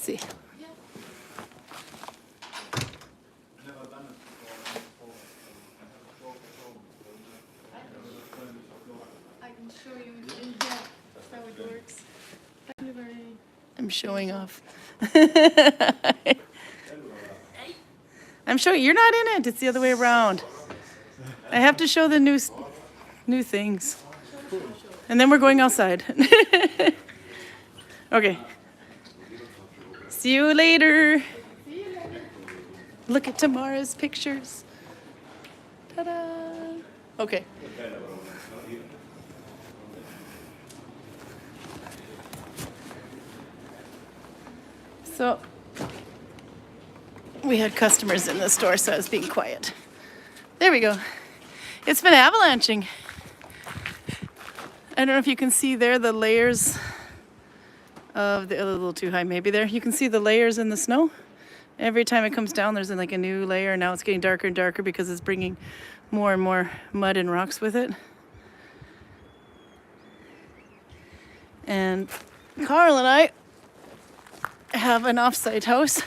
see. I can show you in depth how it works. I'm showing off. I'm showing, you're not in it. It's the other way around. I have to show the new things. And then we're going outside. Okay. See you later. Look at tomorrow's pictures. Ta-da. Okay. So we had customers in the store, so I was being quiet. There we go. It's been avalanching. I don't know if you can see there the layers of a little too high maybe there. You can see the layers in the snow. Every time it comes down, there's like a new layer. Now it's getting darker and darker because it's bringing more and more mud and rocks with it. And Karl and I have an off-site house,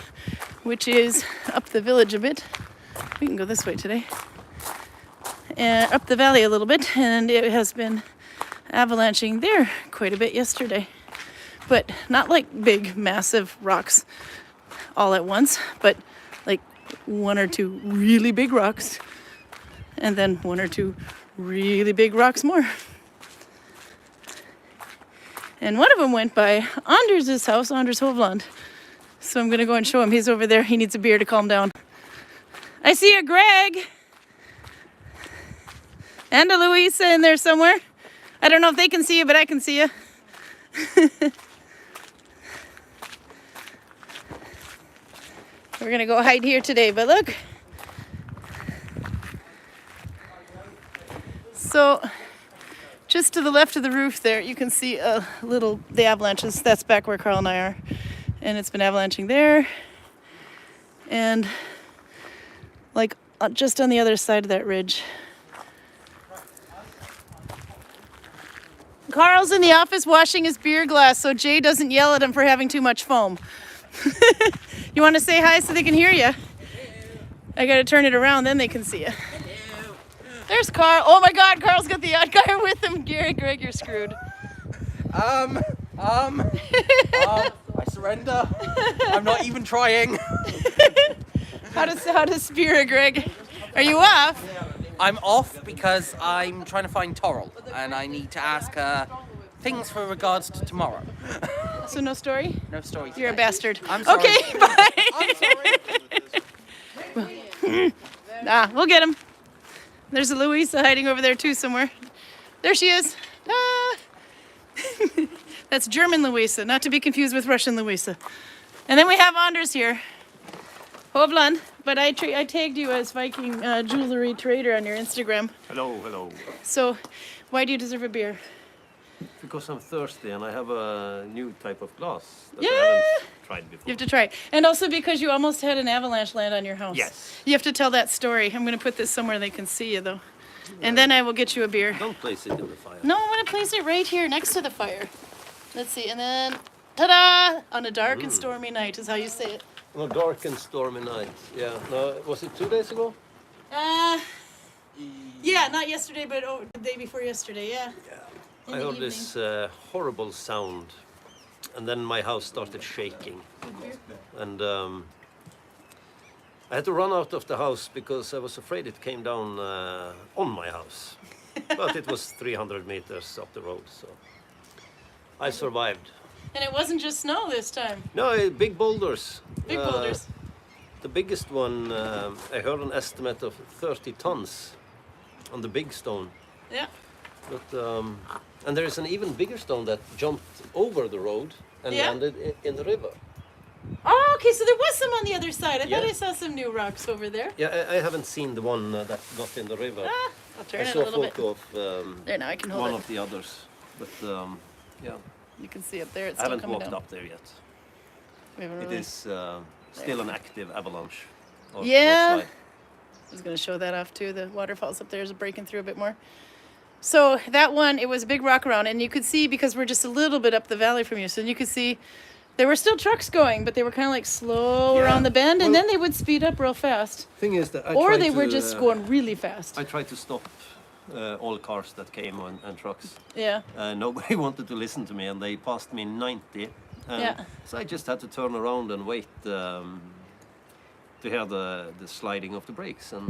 which is up the village a bit. We can go this way today. And up the valley a little bit, and it has been avalanching there quite a bit yesterday. But not like big, massive rocks all at once, but like one or two really big rocks, and then one or two really big rocks more. And one of them went by Anders' house, Anders Hovland. So I'm going to go and show him. He's over there. He needs a beer to calm down. I see a Greg. And a Louisa in there somewhere. I don't know if they can see you, but I can see you. We're going to go hide here today, but look. So just to the left of the roof there, you can see the avalanches. That's back where Karl and I are. And it's been avalanching there. And like just on the other side of that ridge. Karl's in the office washing his beer glass so Jay doesn't yell at him for having too much foam. You want to say hi so they can hear you? I got to turn it around, then they can see you. There's Karl. Oh my God, Karl's got the odd guy with him. Greg, you're screwed. I surrender. I'm not even trying. How to spear it, Greg? Are you off? I'm off because I'm trying to find Toril, and I need to ask her things for regards to tomorrow. So no story? No story. You're a bastard. I'm sorry. Okay, bye. I'm sorry. We'll get him. There's a Louisa hiding over there too somewhere. There she is. Ah. That's German Louisa, not to be confused with Russian Louisa. And then we have Anders here. Hovland, but I tagged you as Viking jewelry trader on your Instagram. Hello. So why do you deserve a beer? Because I'm thirsty and I have a new type of glass that Yeah. I haven't tried before. You have to try it. And also because you almost had an avalanche land on your house. Yes. You have to tell that story. I'm going to put this somewhere they can see you, though. And then I will get you a beer. Don't place it in the fire. No, I'm going to place it right here next to the fire. Let's see. And then, ta-da! On a dark and stormy night is how you say it. On a dark and stormy night. Yeah. No, was it 2 days ago? Yeah, not yesterday, but the day before yesterday, yeah. I heard this horrible sound, and then my house started shaking. And I had to run out of the house because I was afraid it came down on my house. But it was 300 meters up the road, so I survived. And it wasn't just snow this time. No, big boulders. Big boulders. The biggest one, I heard an estimate of 30 tons on the big stone. Yeah. But and there is an even bigger stone that jumped over the road and Yeah. landed in the river. Oh, okay, so there was some on the other side. I Yeah. thought I saw some new rocks over there. Yeah, I haven't seen the one that got in the river. I'll turn I it a saw a little bit. photo of There, now I can hold one it. of the others, but yeah, You can see up there. It's I still haven't coming walked down. up there yet. We haven't It really... is still an active avalanche. or Yeah. slide. I was going to show that off too. The waterfalls up there is breaking through a bit more. So that one, it was a big rock around, and you could see, because we're just a little bit up the valley from you, so you could see There were still trucks going, but they were kind of like slow Yeah. around the bend, and Well- then they would speed up real fast. Thing is that Or they were just going really fast. I tried to stop all cars that came and trucks. Yeah. Nobody wanted to listen to me, and they passed me 90. Yeah. So I just had to turn around and wait to hear the sliding of the brakes. And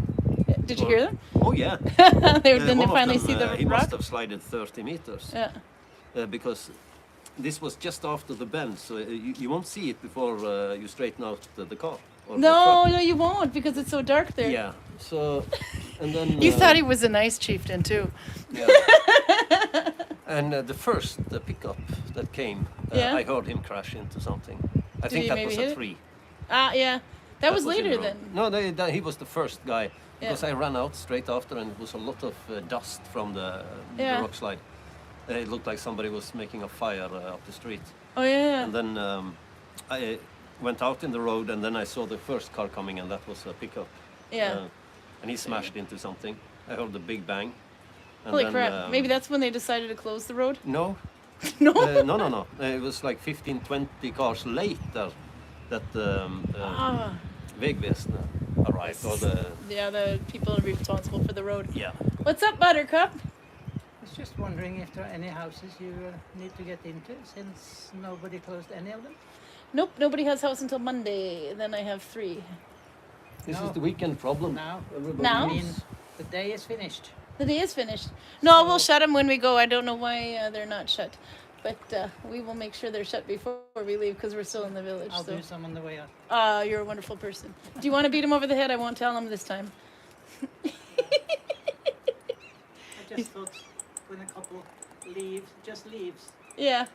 Did you hear them? oh yeah. Then they One of finally them, see the he rock. must have slided 30 meters. Yeah. Because this was just after the bend, so you won't see it before you straighten out the car. Or the No, truck. no, you won't because it's so dark there. Yeah. So, and then You thought he was a nice chieftain too. Yeah. And the first pickup that came, Yeah. I heard him crash into something. I Did think he that maybe was hit a it? tree. Ah, yeah. That was in later the road. then. No, he was the first guy because I ran out straight after, and it was a lot of dust from the Yeah. rock slide. It looked like somebody was making a fire up the street. Oh yeah. And then I went out in the road, and then I saw the first car coming, and that was a pickup. Yeah. And he smashed into something. I heard the big bang. And Holy then, crap. Maybe that's when they decided to close the road. No, No. no. It was like 15, 20 cars later that Ah. Vägväsendet arrived. Or Yeah, the people responsible for the road. yeah. What's up, Buttercup? I was just wondering if there are any houses you need to get into since nobody closed any of them. Nope, nobody has house until Monday. Then I have 3. This No. is the weekend problem. Now, Everybody Now? I mean, knows. the day is finished. The day is finished. No, we'll shut them when we go. I don't know why they're not shut. But we will make sure they're shut before we leave because we're still in the village. I'll so. do some on the way out. You're a wonderful person. Do you want to beat him over the head? I won't tell him this time. I just thought when a couple leaves, Yeah.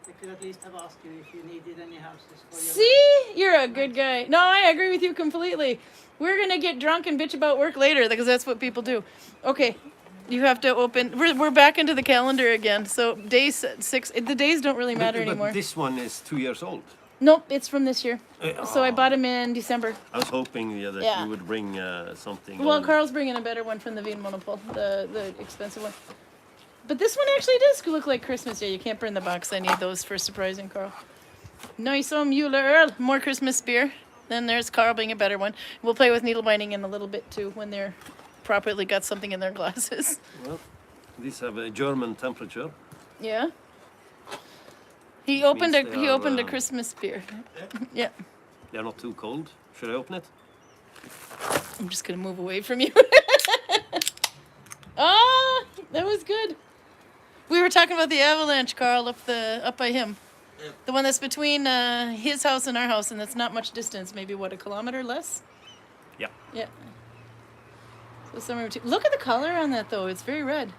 they could at least have asked you if you needed any houses for your See? You're a good guy. No, I agree with you completely. We're going to get drunk and bitch about work later because that's what people do. Okay. You have to open. We're back into the calendar again. So day 6. The days don't really matter But anymore. this one is 2 years old. Nope, it's from this year. So I oh. bought him in December. I was hoping that Yeah. you would bring something. Well, old. Karl's bringing a better one from the Vin Monopole, the expensive one. But this one actually does look like Christmas. Yeah, you can't burn the box. I need those for surprising Karl. Nice Mule Earl. More Christmas beer. Then there's Karl being a better one. We'll play with needle binding in a little bit too when they're properly got something in their glasses. Well, these have a German temperature. Yeah. He opened Means a they he are, opened a Christmas beer. Yeah. They're not too cold. Should I open it? I'm just gonna move away from you. Ah, that was good. We were talking about the avalanche, Karl, up by him. The one that's between his house and our house, and that's not much distance. Maybe what, a kilometer less? Yeah. Yeah. So somewhere between. Look at the color on that though. It's very red.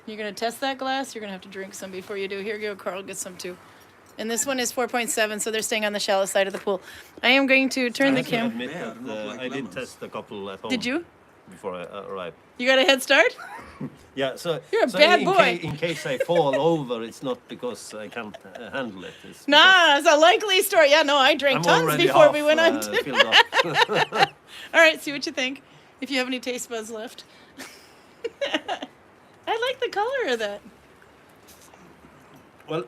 You're gonna test that glass. You're gonna have to drink some before you do. Here you go, Karl. Get some too. And this one is 4.7, so they're staying on the shallow side of the pool. I am going to turn the I have to camera. admit Yeah, that, not like I did lemons. test a couple at home. Did you? Before I arrived. You got a head start? Yeah, so You're a so bad in boy. in case I fall over, it's not because I can't handle it. It's because Nah, it's a likely story. Yeah, no, I drank I'm tons already before half, we went on. filled up. All right, see what you think. If you have any taste buds left. I like the color of that. Well,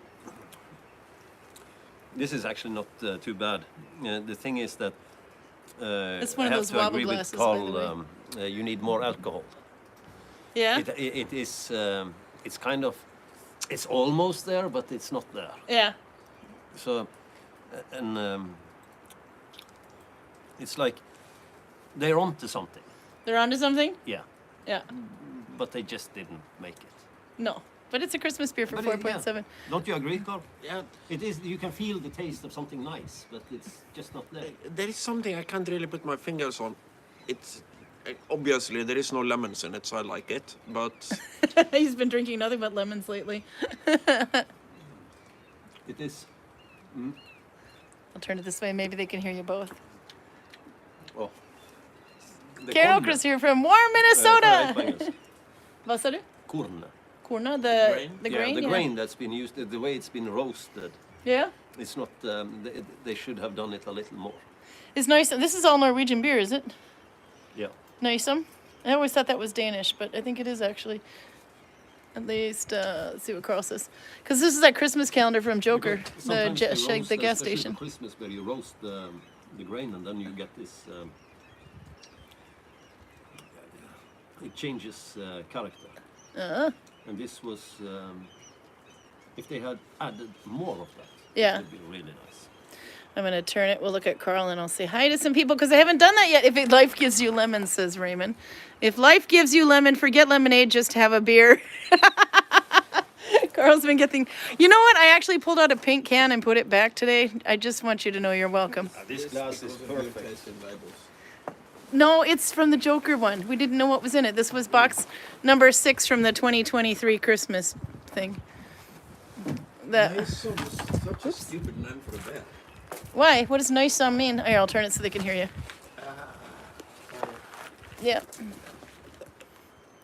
this is actually not too bad. The thing is that It's one I of have those to wobble agree glasses, with by Karl. the way. You need more alcohol. Yeah? It is. It's kind of. It's almost there, but it's not there. Yeah. So, and it's like they're onto something. They're onto something? Yeah, Yeah. but they just didn't make it. No. But it's a Christmas beer for But 4.7. Don't you agree, Karl? Yeah, It is. You can feel the taste of something nice, but it's just not there. there is something I can't really put my fingers on. It's obviously there is no lemons in it, so I like it. But He's been drinking nothing but lemons lately. It is. I'll turn it this way. Maybe they can hear you both. Oh. The Carol korn, Chris here from warm Minnesota. på engelska. Vad sa du? Korn. Corna, grain? the Yeah, grain? the yeah. grain that's been used, the way it's been roasted. Yeah. It's not. They should have done it a little more. It's nice. This is all Norwegian beer, is it? Yeah. Nice. I always thought that was Danish, but I think it is actually. At least, let's see what Karl says. Because this is that Christmas calendar from Joker, Because the sometimes they gas roast, station. especially for Christmas, where you roast the grain and then you get this. It changes character. Uh-huh. And this was, if they had added more of that, Yeah. it would be really nice. I'm going to turn it. We'll look at Karl and I'll say hi to some people because I haven't done that yet. If life gives you lemon, says Raymond. If life gives you lemon, forget lemonade, just have a beer. Karl's been getting... You know what? I actually pulled out a pink can and put it back today. I just want you to know you're welcome. This glass is perfect. No, it's from the Joker one. We didn't know what was in it. This was box number 6 from the 2023 Christmas thing. Nice song is such a stupid name for a bear. Why? What does nice song mean? Here, I'll turn it so they can hear you. Yeah.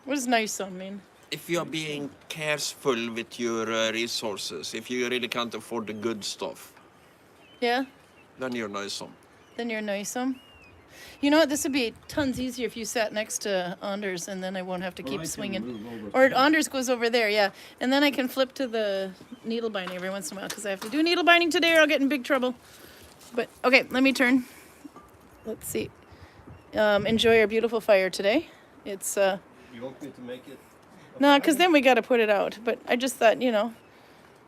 What does nice song mean? If you are being careful with your resources, if you really can't afford the good stuff, Yeah? then you're nice. Then you're nice song. You know what? This would be tons easier if you sat next to Anders, and then I won't have to keep swinging. Or Anders goes over there, yeah. And then I can flip to the needle binding every once in a while because I have to do needle binding today or I'll get in big trouble. But, okay, let me turn. Let's see. Enjoy our beautiful fire today. It's, You want me to make it? no, because then we got to put it out. But I just thought, you know,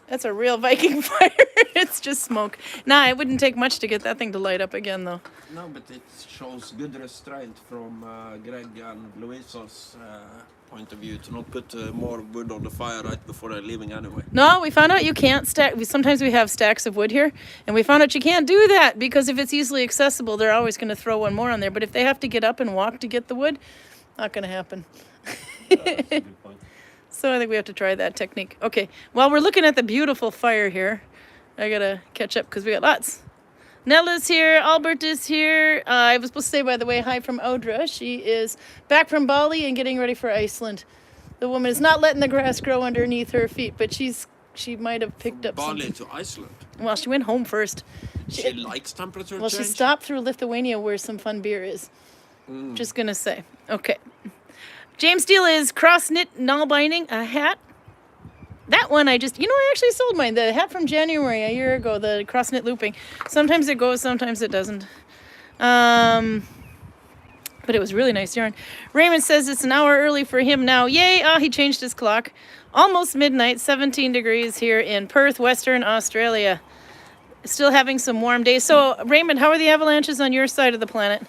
that's a real Viking fire. It's just smoke. Nah, it wouldn't take much to get that thing to light up again, though. No, but it shows good restraint from Greg and Louisa's point of view to not put more wood on the fire right before they're leaving anyway. No, we found out you can't stack. Sometimes we have stacks of wood here, and we found out you can't do that because if it's easily accessible, they're always going to throw one more on there. But if they have to get up and walk to get the wood, not going to happen. That's a good point. So I think we have to try that technique. Okay, while we're looking at the beautiful fire here, I got to catch up because we got lots. Nella's here. Albert is here. I was supposed to say, by the way, hi from Audra. She is back from Bali and getting ready for Iceland. The woman is not letting the grass grow underneath her feet, but she might have picked up Bali something. to Iceland. Well, she went home first. She likes temperature Well, change. she stopped through Lithuania where some fun beer is. Just going to say. Okay. James Steele is cross-knit Nalbinding, a hat. That one I actually sold mine. The hat from January a year ago, the cross-knit looping. Sometimes it goes, sometimes it doesn't. But it was really nice yarn. Raymond says it's an hour early for him now. Yay! He changed his clock. Almost midnight, 17 degrees here in Perth, Western Australia. Still having some warm days. So, Raymond, how are the avalanches on your side of the planet?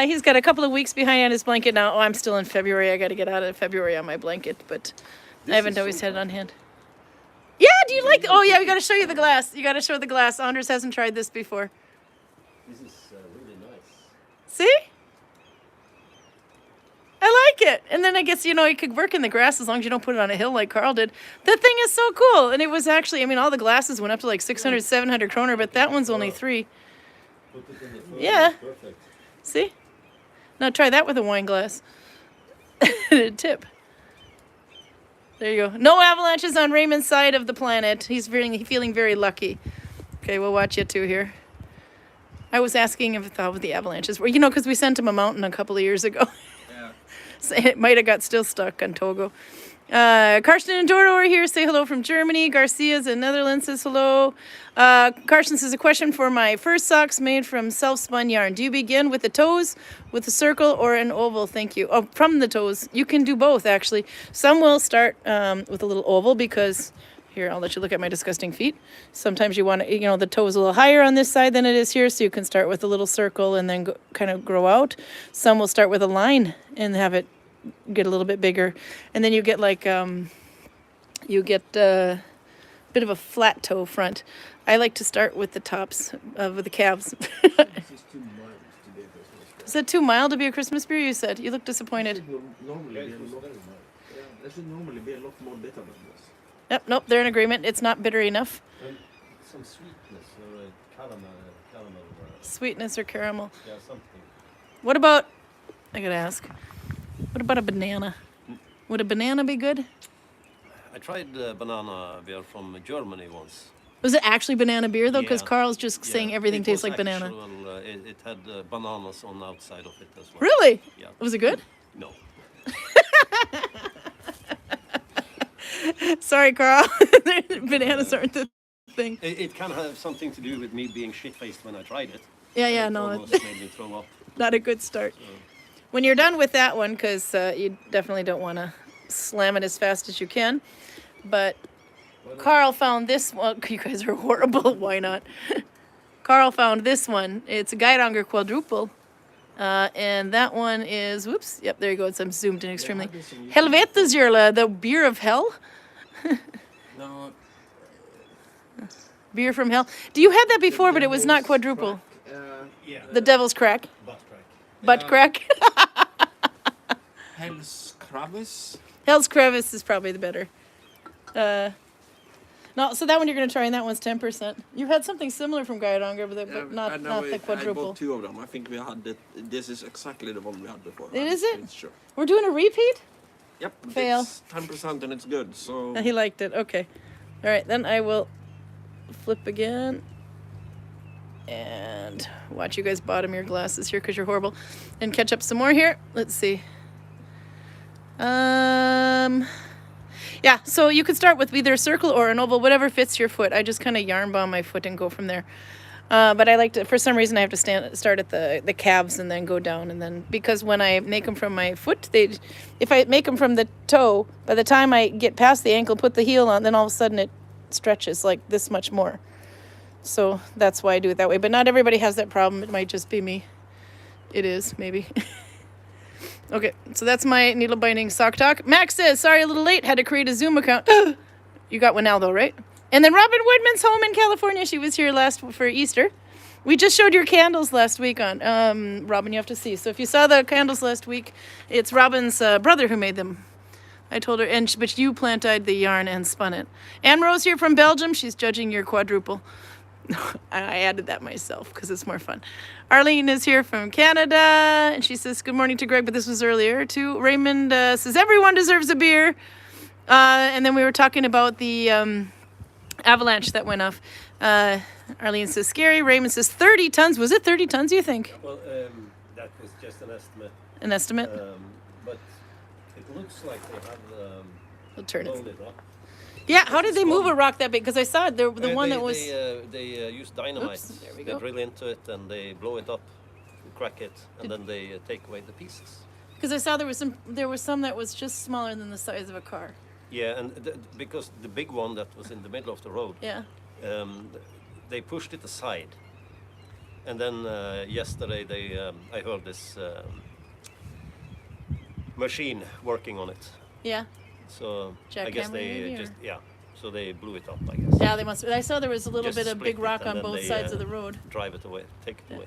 He's got a couple of weeks behind on his blanket now. Oh, I'm still in February. I got to get out of February on my blanket, but I haven't always had it on hand. Yeah, do you like... Oh, yeah, we got to show you the glass. You got to show the glass. Anders hasn't tried this before. This is really nice. See? I like it. And then I guess, you could work in the grass as long as you don't put it on a hill like Karl did. The thing is so cool. And it was actually, all the glasses went up to like 600, 700 kroner, but that one's only 3. Put it in the fur, Yeah. it's perfect. See? Now try that with a wine glass. Tip. There you go. No avalanches on Raymond's side of the planet. He's feeling very lucky. Okay, we'll watch you two here. I was asking if how the avalanches were. Because we sent him a mountain a couple of years ago. Yeah. So it might have got still stuck on Togo. Karsten and Doro are here. Say hello from Germany. Garcia's in Netherlands says hello. Karsten says a question for my first socks made from self-spun yarn. Do you begin with the toes, with a circle, or an oval? Thank you. Oh, from the toes. You can do both, actually. Some will start with a little oval because, here, I'll let you look at my disgusting feet. Sometimes you want to, the toe is a little higher on this side than it is here, so you can start with a little circle and then kind of grow out. Some will start with a line and have it get a little bit bigger, and then you get like a bit of a flat toe front. I like to start with the tops of the calves. This is too mild to be a Christmas beer. Is that too mild to be a Christmas beer? You said you look disappointed. There should normally be a lot more bitter than this. Yep, nope, they're in agreement. It's not bitter enough. And some sweetness or caramel. Sweetness or caramel. Yeah, something. What about? I gotta ask. What about a banana? Would a banana be good? I tried banana beer from Germany once. Was it actually banana beer though? Because Yeah. Karl's just saying Yeah, everything it tastes was like banana. actual, it had bananas on the outside of it as well. Really? Yeah. Was it good? No. Sorry, Carl. Bananas aren't the thing. It can have something to do with me being shit-faced when I tried it. Yeah, It no, almost made me throw up. not a good start. When you're done with that one, because you definitely don't want to slam it as fast as you can. But Carl found this one. You guys are horrible. Why not? Carl found this one. It's a Geidanger quadruple. And that one is, whoops, yep, there you go. I'm zoomed in extremely. Helvetesjörle, the beer of hell. No, Beer from hell. Do you had that before, but it was not quadruple? Yeah. The devil's crack. Butt crack. Butt crack. Hell's Kravis. Hell's crevice is probably the better. No, so that one you're going to try, and that one's 10%. You had something similar from Geidanger, but not the I quadruple. bought 2 of them. I think we had it. This is exactly the one we had before. Is it? It's sure. We're doing a repeat? Yep. Fail. It's 10% and it's good. So He liked it. Okay. All right, then I will flip again. And watch you guys bottom your glasses here because you're horrible. And catch up some more here. Let's see. Yeah, so you could start with either a circle or an oval, whatever fits your foot. I just kind of yarn bomb my foot and go from there. But I like to, for some reason, I have to start at the calves and then go down. And then, because when I make them from my foot, if I make them from the toe, by the time I get past the ankle, put the heel on, then all of a sudden it stretches like this much more. So that's why I do it that way. But not everybody has that problem. It might just be me. It is, maybe. Okay, so that's my needle binding sock talk. Max says, sorry, a little late. Had to create a Zoom account. You got one now, though, right? And then Robin Woodman's home in California. She was here last for Easter. We just showed your candles last week on. Robin, you have to see. So if you saw the candles last week, it's Robin's brother who made them. I told her, but you plant-dyed the yarn and spun it. Anne Rose here from Belgium. She's judging your quadruple. I added that myself because it's more fun. Arlene is here from Canada, and she says, good morning to Greg, but this was earlier too. Raymond says, everyone deserves a beer. And then we were talking about the avalanche that went off. Arlene says, scary. Raymond says, 30 tons. Was it 30 tons, you think? Well, that was just an estimate. An estimate? But it looks like they have We'll turn blown it. it up. Yeah, how did they move a rock that big? Because I saw it, the one that was... They use dynamite. Oops, there we They go. drill into it and they blow it up, crack it, and then they take away the pieces. Because I saw there was some that was just smaller than the size of a car. Yeah, and because the big one that was in the middle of the road, Yeah. they pushed it aside. And then yesterday I heard this machine working on it. Yeah. So I guess Jackhammer they maybe, just, or- yeah, so they blew it up, I guess. Yeah, they must. I saw there was a little Just bit of split big it, rock and on then both they, sides of the road. Drive it away, take it away.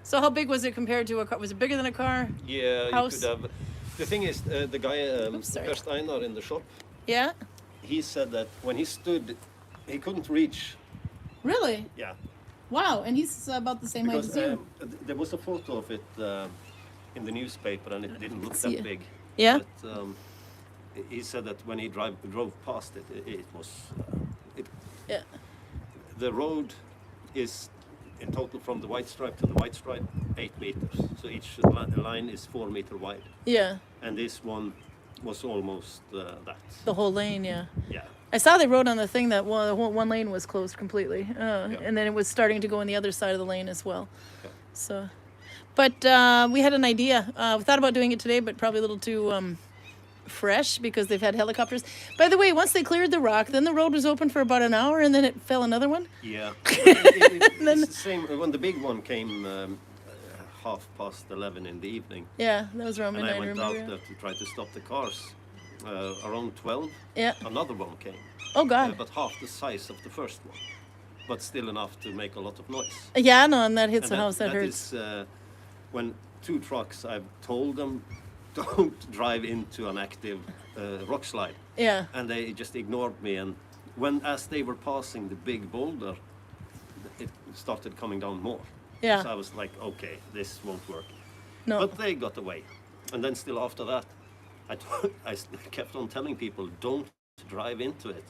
So how big was it compared to a car? Was it bigger than a car? Yeah, House? you could have. The thing is, the guy, Oops, sorry. Per Steinar in the shop, Yeah. he said that when he stood, he couldn't reach. Really? Yeah. Wow. And he's about the same height Because as you. there was a photo of it in the newspaper and it didn't look see that it. big. Yeah. But he said that when he drove past it, it was. Yeah. The road is in total from the white stripe to the white stripe 8 meters. So each line is 4 meter wide. Yeah. And this one was almost that. The whole lane. Yeah. Yeah. I saw they wrote on the thing that one lane was closed completely, and then it was starting to go on the other side of the lane as well. Yeah. So, but we had an idea. We thought about doing it today, but probably a little too fresh because they've had helicopters. By the way, once they cleared the rock, then the road was open for about an hour, and then it fell another one. Yeah. It's the same. When the big one came 11:30 in the evening, Yeah, that was around and midnight. I I went remember. out to try to stop the cars. Around 12, Yeah. another one came, Oh God. but half the size of the first one, but still enough to make a lot of noise. Yeah, no, and that hits And the house. That hurts. is when 2 trucks. I've told them, don't drive into an active rock slide, Yeah. and they just ignored me. And as they were passing the big boulder, it started coming down more. Yeah. So I was like, okay, this won't work. No. But they got away. And then still after that, I kept on telling people, don't drive into it.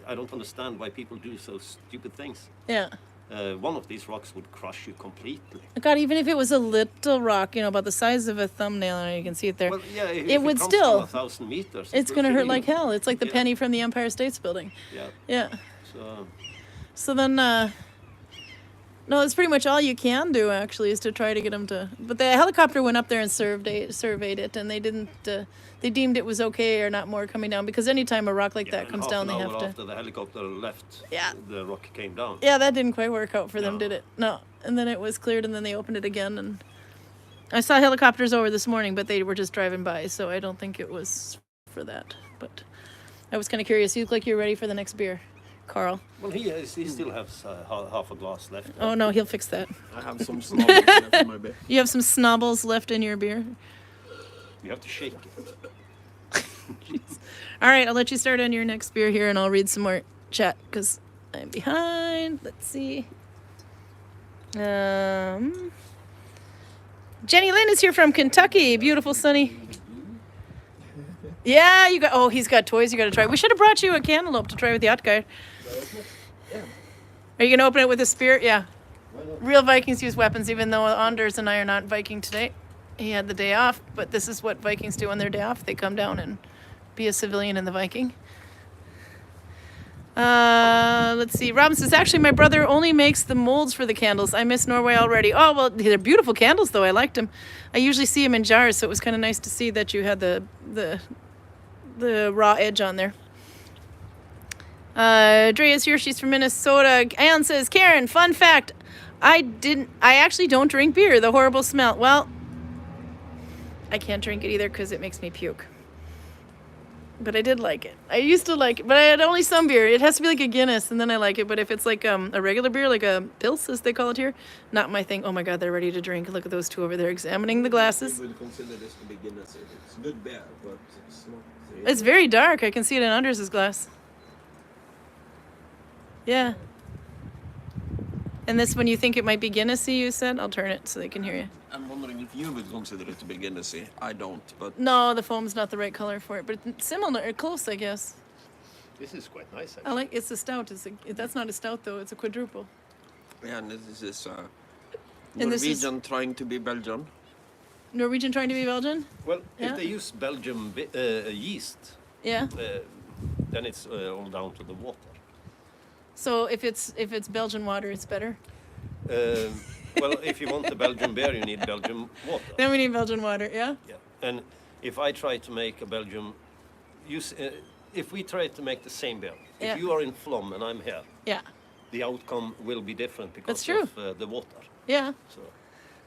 I don't understand why people do so stupid things. Yeah. one of these rocks would crush you completely. God, even if it was a little rock, about the size of a thumbnail, and you can see it there, Well, yeah, if it would comes still. from 1,000 meters, It's will gonna kill hurt you. like hell. It's like the Yeah. penny from the Empire State's Building. Yeah. Yeah. So So then, no, it's pretty much all you can do actually is to try to get them to. But the helicopter went up there and surveyed it, and they didn't. They deemed it was okay or not more coming down because anytime a rock like that and comes half down, an they hour have to. after the helicopter left, Yeah. the rock came down. Yeah, that didn't quite work out for them, No. did it? No. And then it was cleared, and then they opened it again, and I saw helicopters over this morning, but they were just driving by, so I don't think it was for that. But I was kind of curious. You look like you're ready for the next beer, Karl. Well, he still has half a glass left. Oh no, he'll fix that. I have some snobs left in my beer. You have some snobbles left in your beer. You have to shake it. All right, I'll let you start on your next beer here, and I'll read some more chat because I'm behind. Let's see. Jenny Lynn is here from Kentucky. Beautiful, sunny. Yeah, you got. Oh, he's got toys. You got to try. We should have brought you a cantaloupe to try with the hot guy. Are you gonna open it with a spear? Yeah. Real Vikings use weapons, even though Anders and I are not Viking today. He had the day off, but this is what Vikings do on their day off. They come down and be a civilian in the Viking. Let's see. Robin says, actually, my brother only makes the molds for the candles. I miss Norway already. Oh, well, they're beautiful candles, though. I liked them. I usually see them in jars, so it was kind of nice to see that you had the raw edge on there. Drea's here. She's from Minnesota. Anne says, Karin, fun fact. I actually don't drink beer. The horrible smell. Well, I can't drink it either because it makes me puke. But I did like it. I used to like it, but I had only some beer. It has to be like a Guinness, and then I like it. But if it's like a regular beer, like a Pils, as they call it here, not my thing. Oh my God, they're ready to drink. Look at those two over there examining the glasses. We would consider this to be Guinness. It's good beer, but it's not. It's very dark. I can see it in Anders' glass. Yeah. And this one you think it might be Guinnessy, you said? I'll turn it so they can hear you. I'm wondering if you would consider it to be Guinnessy. I don't, but No, the foam's not the right color for it, but it's similar, or close, I guess. This is quite nice, I actually. like. It's a stout. That's not a stout though. It's a quadruple. yeah, and this is And this is- Norwegian trying to be Belgian. Norwegian trying to be Belgian? Well, Yeah. if they use Belgium yeast, Yeah. then it's all down to the water. So if it's Belgian water, it's better. Well, if you want the Belgian beer, you need Belgian water. Then we need Belgian water. Yeah. Yeah. And if I try to make a Belgium, if we try to make the same beer, Yeah. if you are in Flom and I'm here, Yeah. the outcome will be different because That's true. of the water. Yeah. So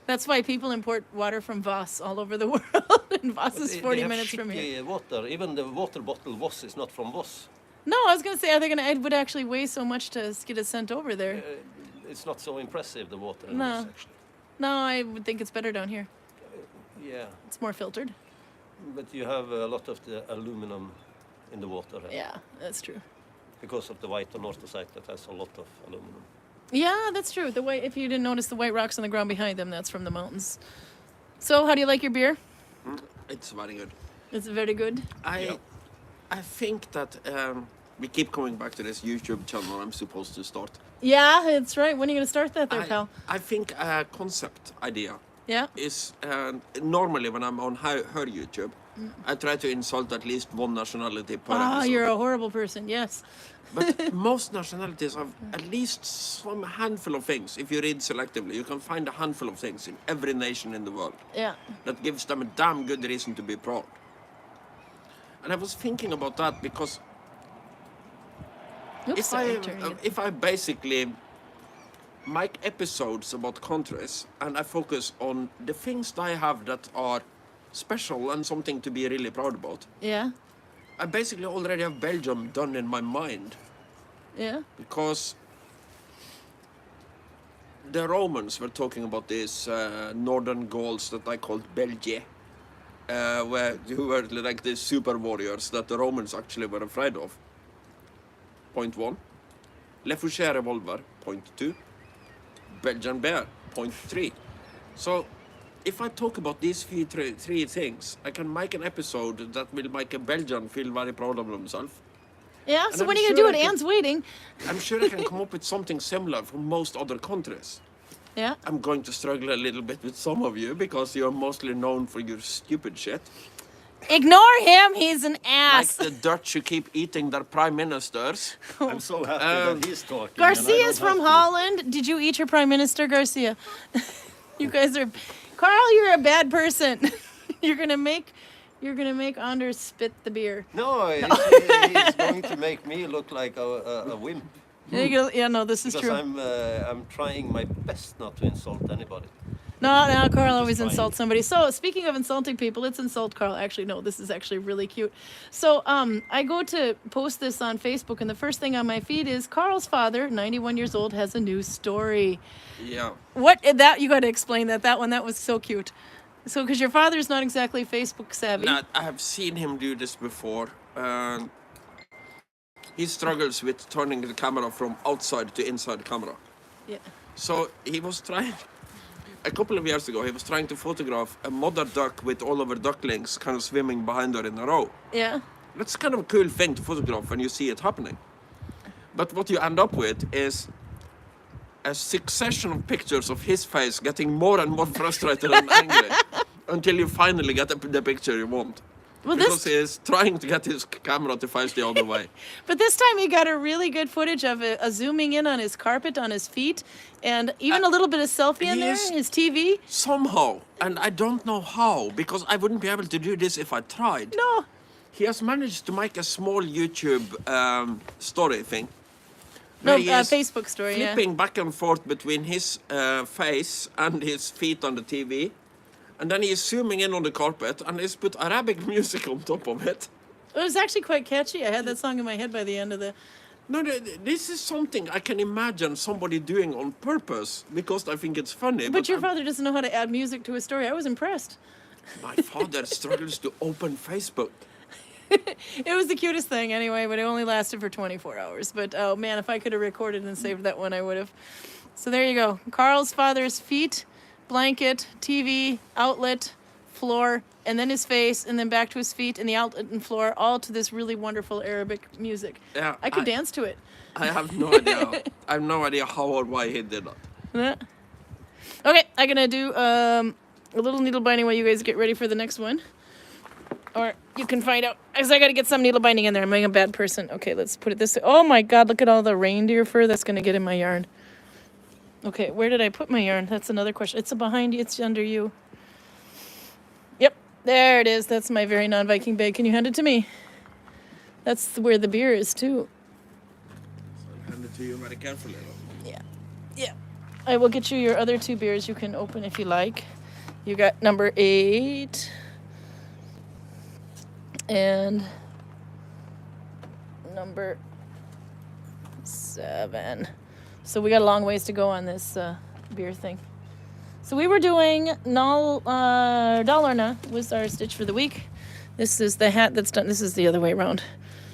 That's why people import water from Voss all over the world. And Voss is they 40 have minutes from here. shitty water. Even the water bottle Voss is not from Voss. No, I was gonna say, are they gonna? It would actually weigh so much to get it sent over there. It's not so impressive, the water in No. Voss, actually. No, I would think it's better down here. Yeah, It's more filtered. but you have a lot of the aluminum in the water Yeah, that's true. because of the white anorthosite that has a lot of aluminum. Yeah, that's true. The white, if you didn't notice the white rocks on the ground behind them, that's from the mountains. So, how do you like your beer? It's very good. It's very good. I think that we keep coming back to this YouTube channel I'm supposed to start. Yeah, that's right. When are you gonna start that, there, pal? I think a concept idea Yeah. is normally when I'm on her YouTube, I try to insult at least one nationality per Ah, episode. you're a horrible person. Yes. But most nationalities have at least some handful of things. If you read selectively, you can find a handful of things in every nation in the world Yeah. that gives them a damn good reason to be proud. And I was thinking about that because Oops, if sorry, turning it. if I basically make episodes about countries and I focus on the things that I have that are special and something to be really proud about, Yeah. I basically already have Belgium done in my mind Yeah. because the Romans were talking about these northern Gauls that I called België, who were like the super warriors that the Romans actually were afraid of. Point 1. Le Fouché revolver. Point 2. Belgian bear. Point 3. So, if I talk about these three things, I can make an episode that will make a Belgian feel very proud of themselves. Yeah, And so I'm when are you sure going to do I it? can- Anne's waiting. I'm sure I can come up with something similar from most other countries. Yeah. I'm going to struggle a little bit with some of you because you're mostly known for your stupid shit. Ignore him. He's an Like ass. the Dutch who keep eating their prime ministers. I'm so happy that he's talking. and I Garcia's don't from have to. Holland. Did you eat your prime minister, Garcia? You guys are... Carl, you're a bad person. You're going to make Anders spit the beer. No, he's going to make me look like a wimp. There you go. Yeah, no, this is Because true. I'm trying my best not to insult anybody. No, Carl always fine. insults somebody. So speaking of insulting people, let's insult Carl. Actually, no, this is actually really cute. So I go to post this on Facebook, and the first thing on my feed is Carl's father, 91 years old, has a new story. Yeah. What that you got to explain that one that was so cute. So because your father's not exactly Facebook savvy. Now, I have seen him do this before. He struggles with turning the camera from outside to inside camera. Yeah. So he was trying, a couple of years ago, he was trying to photograph a mother duck with all of her ducklings kind of swimming behind her in a row. Yeah. That's kind of a cool thing to photograph when you see it happening. But what you end up with is a succession of pictures of his face getting more and more frustrated and angry until you finally get the picture you want. Well, Because this he is trying to get his camera to face the other way. but this time he got a really good footage of it, zooming in on his carpet, on his feet, and even a little bit of selfie in he there. is- His TV. Somehow, and I don't know how, because I wouldn't be able to do this if I tried. No. He has managed to make a small YouTube story thing. No, where he is Facebook story. Yeah. flipping back and forth between his face and his feet on the TV. And then he is zooming in on the carpet and he's put Arabic music on top of it. It was actually quite catchy. I had that song in my head by the end of the. No, this is something I can imagine somebody doing on purpose because I think it's funny. But your I'm- father doesn't know how to add music to a story. I was impressed. My father struggles to open Facebook. It was the cutest thing anyway, but it only lasted for 24 hours. But oh man, if I could have recorded and saved that one, I would have. So there you go. Carl's father's feet, blanket, TV, outlet, floor, and then his face, and then back to his feet and the outlet and floor, all to this really wonderful Arabic music. Yeah, I could dance to it. I have no idea. I have no idea how or why he did that. Yeah. Okay, I'm gonna do a little needle binding while you guys get ready for the next one. Or you can find out, because I gotta get some needle binding in there. I'm being a bad person. Okay, let's put it this way. Oh my God, look at all the reindeer fur that's gonna get in my yarn. Okay, where did I put my yarn? That's another question. It's behind you, it's under you. Yep, there it is. That's my very non-Viking bag. Can you hand it to me? That's where the beer is too. I'll hand it to you very carefully. Yeah, yeah. I will get you your other two beers you can open if you like. You got number 8 and number 7. So we got a long ways to go on this beer thing. So we were doing Dalarna was our stitch for the week. This is the hat that's done. This is the other way around.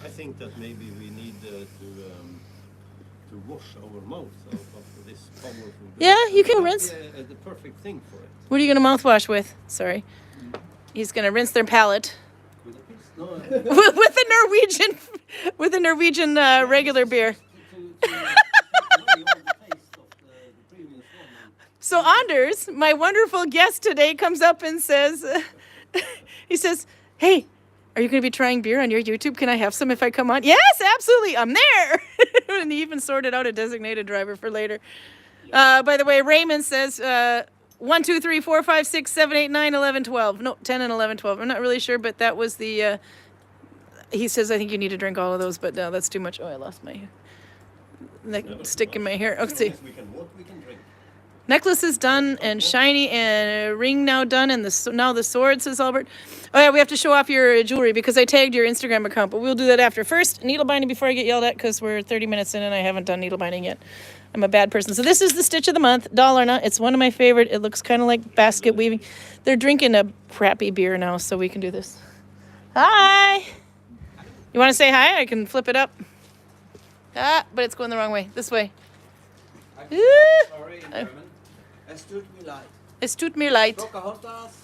I think that maybe we need to wash our mouth out of this powerful. Yeah, you can That would rinse. be the perfect thing for it. What are you gonna mouthwash with? Sorry. He's gonna rinse their palate. With a piece, no, with a Norwegian regular beer. So Anders, my wonderful guest today, comes up and says, he says, "Hey, are you going to be trying beer on your YouTube? Can I have some if I come on?" Yes, absolutely. I'm there. And he even sorted out a designated driver for later. By the way, Raymond says 1, 2, 3, 4, 5, 6, 7, 8, 9, 11, 12. No, 10 and 11, 12. I'm not really sure, but that was the. He says, "I think you need to drink all of those," but no, that's too much. Oh, I lost my stick in my hair. Let's see. We can walk, we can drink. Necklace is done and shiny, and a ring now done, and now the sword, says Albert. Oh yeah, we have to show off your jewelry because I tagged your Instagram account, but we'll do that after. First, needle binding before I get yelled at because we're 30 minutes in and I haven't done needle binding yet. I'm a bad person. So this is the stitch of the month, Dalarna. It's one of my favorite. It looks kind of like basket weaving. They're drinking a crappy beer now, so we can do this. Hi. You want to say hi? I can flip it up. Ah, but it's going the wrong way. This way. Sorry, in German. Es tut mir leid. Es tut mir leid. Pocahontas.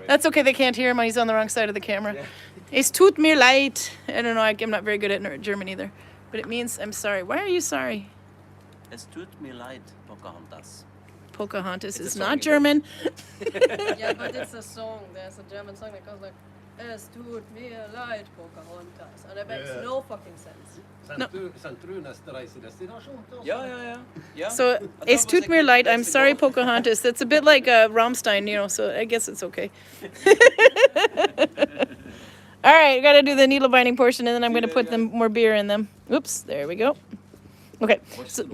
That's okay. They can't hear him. He's on the wrong side of the camera. Es tut mir leid. I don't know, I'm not very good at German either. But it means I'm sorry. Why are you sorry? Es tut mir leid, Pocahontas. Pocahontas It's a is song, not isn't it? German. Yeah, but it's a song. There's a German song that goes like, Es tut mir leid, Pocahontas. And it makes Yeah. no fucking sense. Sendte du neste reisedestinasjon til oss? Yeah. So, es tut mir leid, I'm sorry, Pocahontas. That's a bit like Rammstein, you know, so I guess it's okay. All right, I gotta do the needle binding portion and then I'm gonna put them more beer in them. Oops, there we go. Okay, so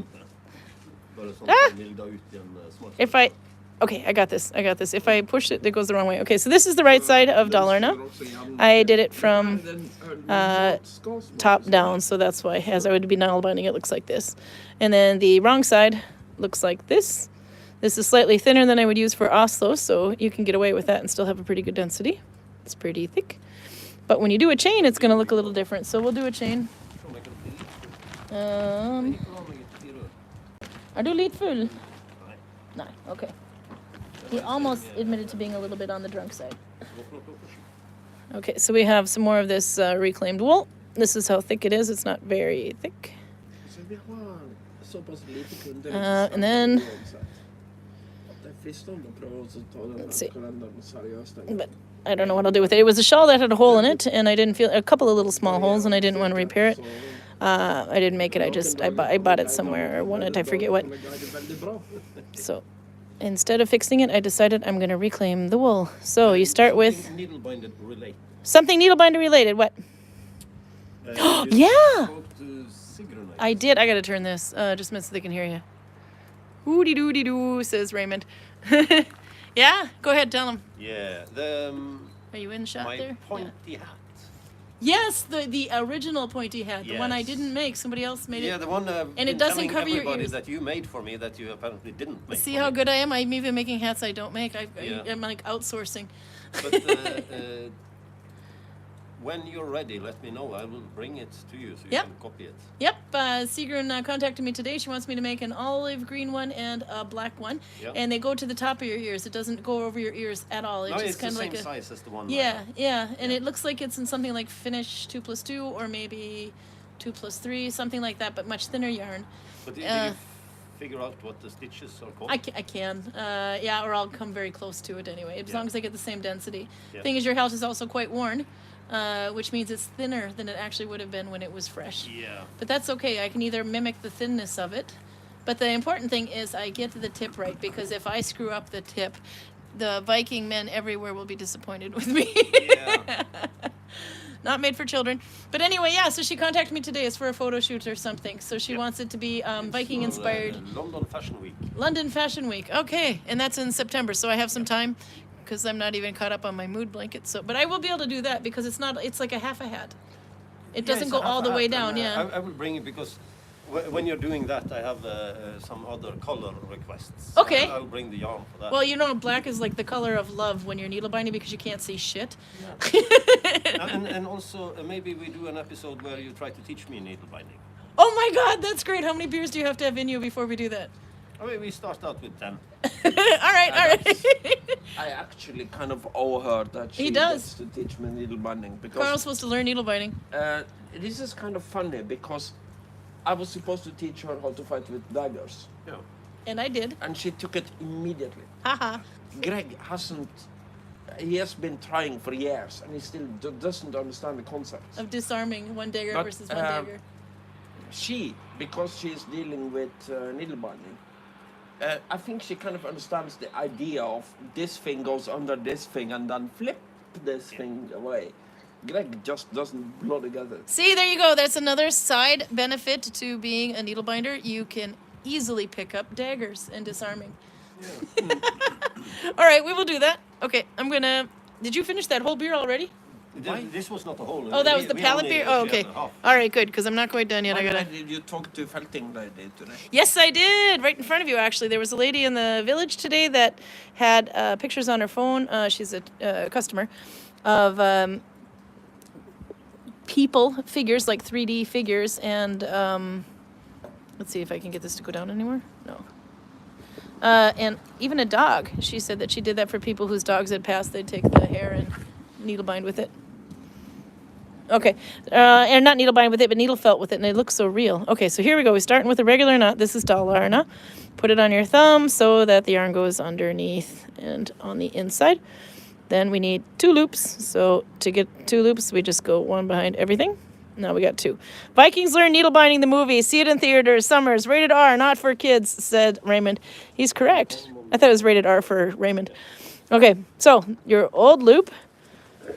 if okay, I got this. If I push it, it goes the wrong way. Okay, so this is the right side of Dalarna. I did it from top down, so that's why, as I would be nail binding, it looks like this. And then the wrong side looks like this. This is slightly thinner than I would use for Oslo, so you can get away with that and still have a pretty good density. It's pretty thick. But when you do a chain, it's going to look a little different. So we'll do a chain. Are du litt full? No. Okay. He almost admitted to being a little bit on the drunk side. Okay, so we have some more of this reclaimed wool. This is how thick it is. It's not very thick. And then, let's see. But I don't know what I'll do with it. It was a shawl that had a hole in it, and I didn't feel a couple of little small holes, and I didn't want to repair it. I didn't make it. I bought it somewhere or wanted. I forget what. So instead of fixing it, I decided I'm going to reclaim the wool. So you start with Needle-binded related. something needle binder related. What? Yeah. I did. I got to turn this just a minute so they can hear you. Hooty dooty doo, says Raymond. Yeah, go ahead, tell them. Yeah, Are you in shot my there? pointy Yeah. hat. Yes, the original pointy hat, the one I Yes. didn't make. Somebody else made it. Yeah, the one And it doesn't telling cover your everybody ears. that you made for me that you apparently didn't make. See for how me. good I am? I'm even making hats I don't make. Yeah. I'm like outsourcing. But when you're ready, let me know. I will bring it to you so you Yep. can copy it. Yep, Sigrun contacted me today. She wants me to make an olive green one and a black one. Yeah. And they go to the top of your ears. It doesn't go over your ears at all. It's No, just it's the kind of same like a size as the one. Yeah, yeah, and Yeah. it looks like it's in something like Finnish 2+2 or maybe 2+3, something like that, but much thinner yarn. But did Uh, you figure out what the stitches are called? I can, yeah, or I'll come very close to it anyway, as Yeah. long as I get the same density. Yeah. Thing is, your house is also quite worn, which means it's thinner than it actually would have been when it was fresh. Yeah. But that's okay. I can either mimic the thinness of it, but the important thing is I get the tip right, because if I screw up the tip, the Viking men everywhere will be disappointed with me. Yeah. Not made for children. But anyway, yeah, so she contacted me today. It's for a photo shoot or something. So she Yeah. wants it to be Viking It's for, inspired. London Fashion Week. London Fashion Week. Okay, and that's in September, so I have some time because I'm not even caught up on my mood blanket. So, but I will be able to do that because it's like a half a hat. It doesn't go all the way down, yeah. I will bring it because when you're doing that, I have some other color requests. Okay. I'll bring the yarn for that. Well, you know, black is like the color of love when you're needle binding because you can't see shit. and also maybe we do an episode where you try to teach me needle binding. Oh my God, that's great. How many beers do you have to have in you before we do that? I mean, we start out with 10. all right. I actually kind of owe her that she He does. gets to teach me needle binding because Karl's supposed to learn needle binding. this is kind of funny because I was supposed to teach her how to fight with daggers, Yeah. And I did. and she took it immediately. Haha. Greg hasn't. He has been trying for years, and he still doesn't understand the concept. Of disarming one dagger But, versus one dagger. She, because she's dealing with needle binding, I think she kind of understands the idea of this thing goes under this thing and then flip this thing away. Greg just doesn't bloody get it. See, there you go. That's another side benefit to being a needle binder. You can easily pick up daggers and disarming. All right, we will do that. Okay, I'm gonna. Did you finish that whole beer already? This was not a whole. Oh, that was the pallet beer. Oh, okay. All right, good. Because I'm not quite done yet. I gotta. Did you talk to Felting lady today? Yes, I did. Right in front of you, actually. There was a lady in the village today that had pictures on her phone. She's a customer of people, figures, like 3D figures. And let's see if I can get this to go down anymore. No. And even a dog. She said that she did that for people whose dogs had passed. They'd take the hair and needle bind with it. Okay, and not needle bind with it, but needle felt with it, and it looks so real. Okay, so here we go. We're starting with a regular knot. This is Dalarna. Put it on your thumb so that the yarn goes underneath and on the inside. Then we need 2 loops. So to get 2 loops, we just go one behind everything. Now we got 2. Vikings learn needle binding the movie. See it in theaters. Summers. Rated R, not for kids, said Raymond. He's correct. I thought it was rated R for Raymond. Okay, so your old loop.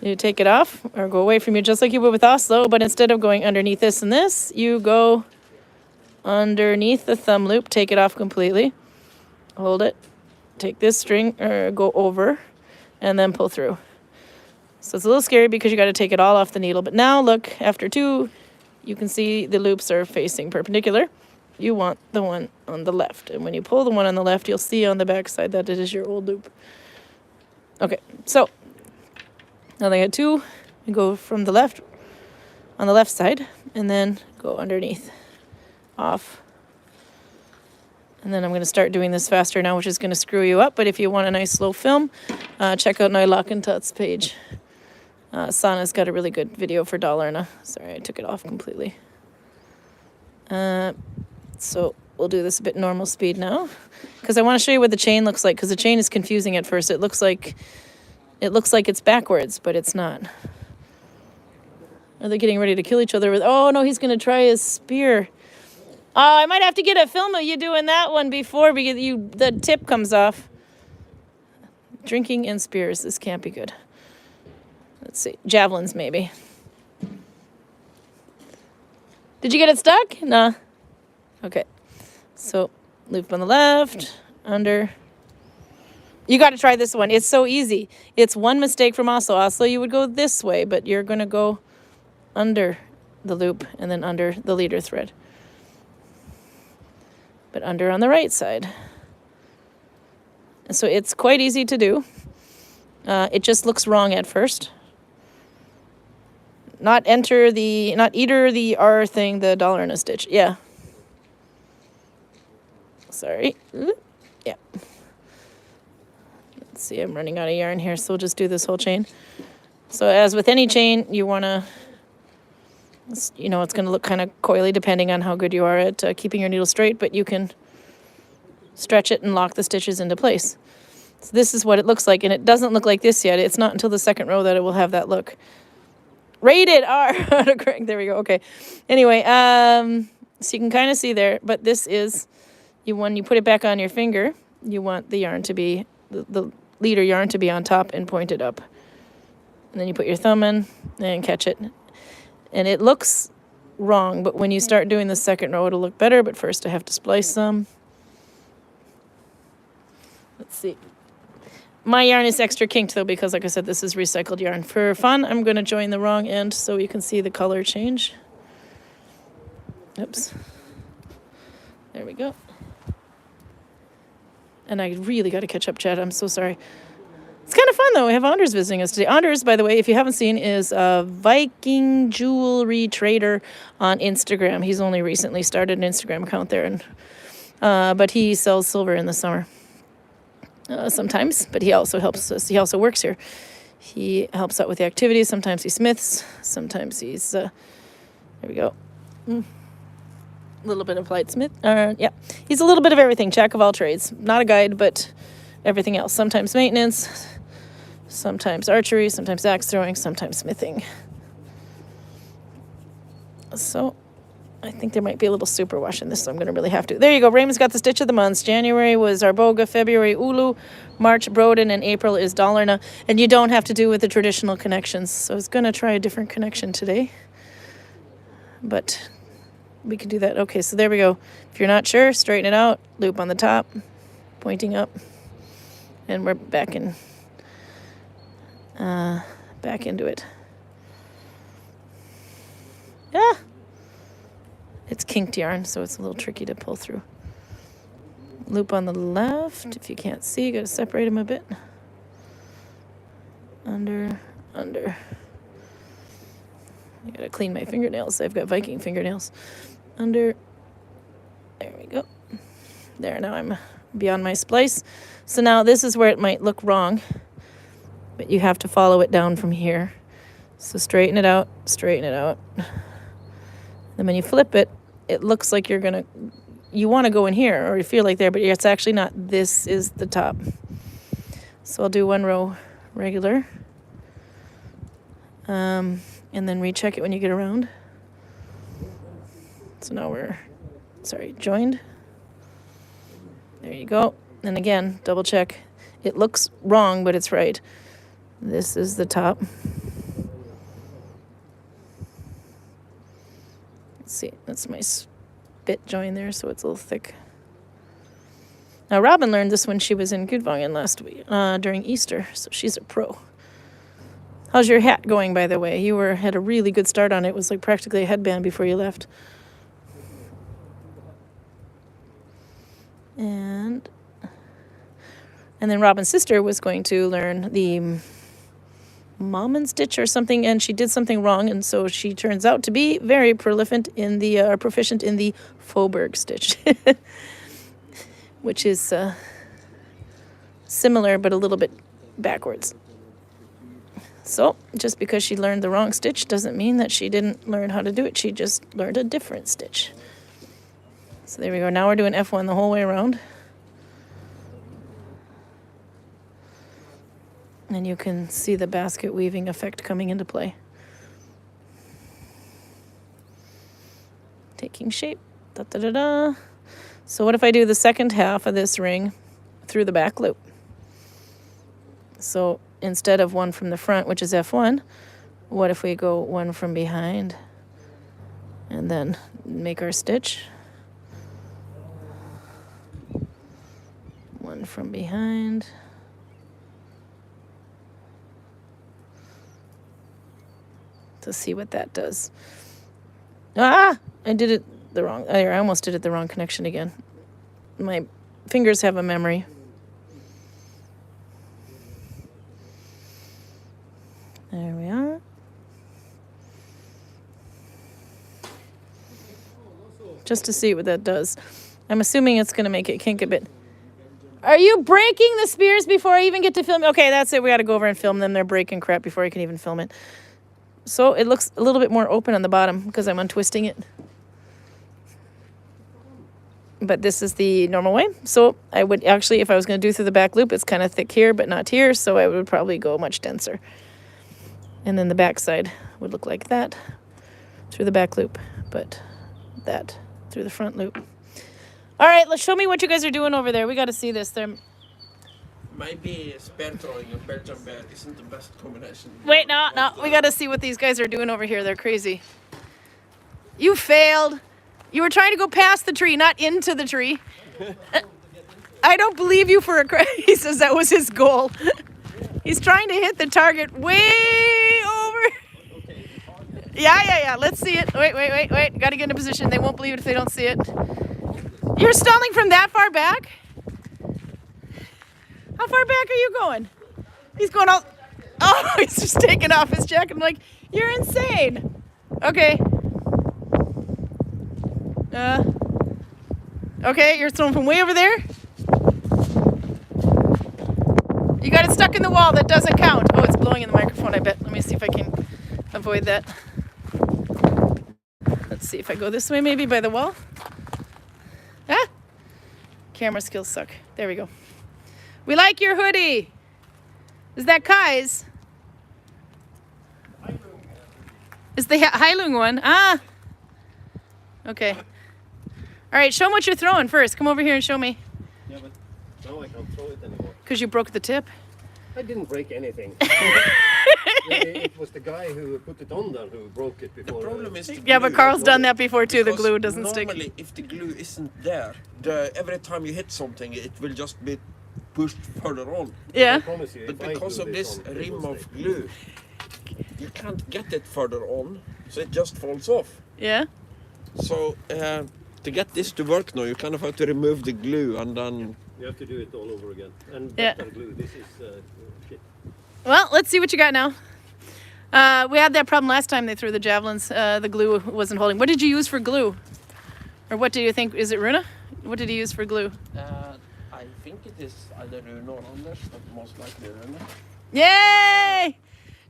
You take it off or go away from you just like you would with Oslo, but instead of going underneath this and this, you go underneath the thumb loop, take it off completely, hold it, take this string or go over, and then pull through. So it's a little scary because you got to take it all off the needle. But now look, after 2, you can see the loops are facing perpendicular. You want the one on the left. And when you pull the one on the left, you'll see on the back side that it is your old loop. Okay, so now they had 2, you go from the left, on the left side, and then go underneath, off. And then I'm going to start doing this faster now, which is going to screw you up. But if you want a nice slow film, check out Nalbinding's page. Sanna's got a really good video for Dalarna. Sorry, I took it off completely. So we'll do this a bit normal speed now, because I want to show you what the chain looks like, because the chain is confusing at first. It looks like it's backwards, but it's not. Are they getting ready to kill each other with? Oh no, he's going to try his spear. Oh, I might have to get a film of you doing that one before because the tip comes off. Drinking and spears. This can't be good. Let's see. Javelins, maybe. Did you get it stuck? No. Okay. So, loop on the left, under. You got to try this one. It's so easy. It's one mistake from Oslo. Oslo, you would go this way, but you're going to go under the loop and then under the leader thread. But under on the right side. And so it's quite easy to do. It just looks wrong at first. Not enter the R thing, the Dalarna stitch. Yeah. Sorry. Yeah. Let's see, I'm running out of yarn here, so we'll just do this whole chain. So as with any chain, you want to, it's going to look kind of coily depending on how good you are at keeping your needle straight, but you can stretch it and lock the stitches into place. So this is what it looks like, and it doesn't look like this yet. It's not until the second row that it will have that look. Rated R. There we go. Okay. Anyway, so you can kind of see there, but this is, when you put it back on your finger, you want the yarn to be, the leader yarn to be on top and pointed up. And then you put your thumb in and catch it. And it looks wrong, but when you start doing the second row, it'll look better. But first I have to splice some. Let's see. My yarn is extra kinked, though, because, like I said, this is recycled yarn. For fun, I'm going to join the wrong end so you can see the color change. Oops. There we go. And I really got to catch up, Chad. I'm so sorry. It's kind of fun, though. We have Anders visiting us today. Anders, by the way, if you haven't seen, is a Viking jewelry trader on Instagram. He's only recently started an Instagram account there, and but he sells silver in the summer sometimes. But he also helps us. He also works here. He helps out with the activities. Sometimes he smiths. Sometimes he's there we go. A little bit of blightsmith. Yeah, he's a little bit of everything. Jack of all trades. Not a guide, but everything else. Sometimes maintenance. Sometimes archery, sometimes axe throwing, sometimes smithing. So I think there might be a little superwash in this, so I'm going to really have to. There you go. Raymond's got the stitch of the months. January was Arboga, February Ulu, March Broden, and April is Dalarna. And you don't have to do with the traditional connections. So I was going to try a different connection today. But we can do that. Okay, so there we go. If you're not sure, straighten it out. Loop on the top, pointing up. And we're back into it. Yeah. It's kinked yarn, so it's a little tricky to pull through. Loop on the left. If you can't see, you got to separate them a bit. Under. I got to clean my fingernails. I've got Viking fingernails. Under. There we go. There, now I'm beyond my splice. So now this is where it might look wrong, but you have to follow it down from here. So straighten it out, straighten it out. And when you flip it, it looks like you want to go in here, or you feel like there, but it's actually not. This is the top. So I'll do 1 row regular. And then recheck it when you get around. So now we're, joined. There you go. And again, double check. It looks wrong, but it's right. This is the top. Let's see, that's my spit join there, so it's a little thick. Now, Robin learned this when she was in Gudvangen last week, during Easter, so she's a pro. How's your hat going, by the way? You had a really good start on it. It was like practically a headband before you left. And then Robin's sister was going to learn the Mommen stitch or something, and she did something wrong, and so she turns out to be very proficient in the Faubourg stitch, which is similar but a little bit backwards. So just because she learned the wrong stitch doesn't mean that she didn't learn how to do it. She just learned a different stitch. So there we go. Now we're doing F1 the whole way around. And you can see the basket weaving effect coming into play. Taking shape. Da, da, da, da. So what if I do the second half of this ring through the back loop? So instead of 1 from the front, which is F1, what if we go 1 from behind and then make our stitch? 1 from behind. To see what that does. I did it the wrong. I almost did it the wrong connection again. My fingers have a memory. There we are. Just to see what that does. I'm assuming it's going to make it kink a bit. Are you breaking the spears before I even get to film? Okay, that's it. We got to go over and film them. They're breaking crap before I can even film it. So it looks a little bit more open on the bottom because I'm untwisting it. But this is the normal way. So I would actually, if I was going to do through the back loop, it's kind of thick here, but not here. So I would probably go much denser. And then the back side would look like that through the back loop, but that through the front loop. All right, let's show me what you guys are doing over there. We got to see this. Maybe spear throwing and Belgian bear isn't the best combination. Wait, no. We got to see what these guys are doing over here. They're crazy. You failed. You were trying to go past the tree, not into the tree. I don't believe you for a crack. He says that was his goal. He's trying to hit the target way over. Yeah. Let's see it. Wait. Got to get in a position. They won't believe it if they don't see it. You're stalling from that far back? How far back are you going? He's going all... Oh, he's just taking off his jacket. I'm like, you're insane. Okay. Okay, you're throwing from way over there. You got it stuck in the wall. That doesn't count. Oh, it's blowing in the microphone, I bet. Let me see if I can avoid that. Let's see if I go this way maybe by the wall. Ah! Camera skills suck. There we go. We like your hoodie. Is that Kai's? Is the Heilung one? Ah. Okay. All right, show them what you're throwing first. Come over here and show me. Yeah, but now I can't throw it anymore. Because you broke the tip? I didn't break anything. It was the guy who put it on there who broke it before. The problem is the Yeah, but glue. Karl's done that before too. The Because glue doesn't stick. Normally, if the glue isn't there, every time you hit something, it will just be pushed further on. I Yeah. promise you, But if I because glue of this on, it rim will of stick. glue, you can't get it further on, so it just falls off. Yeah. So to get this to work now, you kind of have to remove the glue and then. You have to do it all over again. And Yeah. better glue. This is shit. Well, let's see what you got now. We had that problem last time they threw the javelins. The glue wasn't holding. What did you use for glue? Or what do you think? Is it Runa? What did he use for glue? I think it is either Rune or Anders, but most likely Rune. Yay!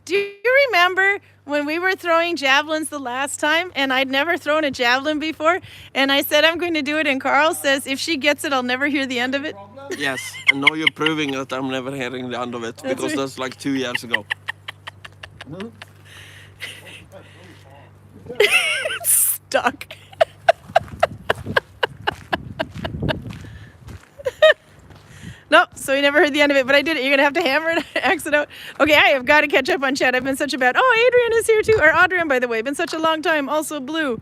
Do you remember when we were throwing javelins the last time and I'd never thrown a javelin before? And I said I'm going to do it, and Karl says if she gets it, I'll never hear the end of it. Yes, and now you're proving that I'm never hearing the end of it because right. that's like 2 years ago. It's stuck. Nope, so you never heard the end of it, but I did it. You're gonna have to hammer it, axe it out. Okay, I have got to catch up on chat. I've been such a bad. Oh, Adrian is here too, or Adrian, by the way. Been such a long time. Also blue.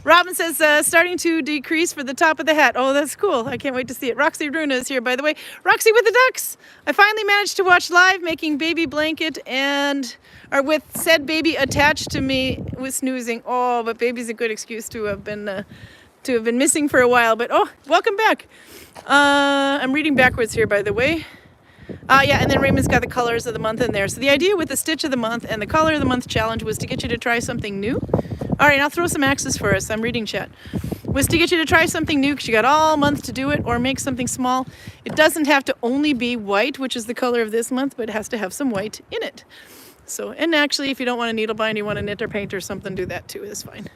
Robin says starting to decrease for the top of the hat. Oh, that's cool. I can't wait to see it. Roxy Runa is here, by the way. Roxy with the ducks. I finally managed to watch live making baby blanket or with said baby attached to me with snoozing. Oh, but baby's a good excuse to have been missing for a while. But oh, welcome back. I'm reading backwards here, by the way. Yeah, and then Raymond's got the colors of the month in there. So the idea with the stitch of the month and the color of the month challenge was to get you to try something new. All right, I'll throw some axes for us. I'm reading chat. Was to get you to try something new because you got all month to do it, or make something small. It doesn't have to only be white, which is the color of this month, but it has to have some white in it. So, and actually, if you don't want to needle bind, you want to knit or paint or something, do that too. It's fine.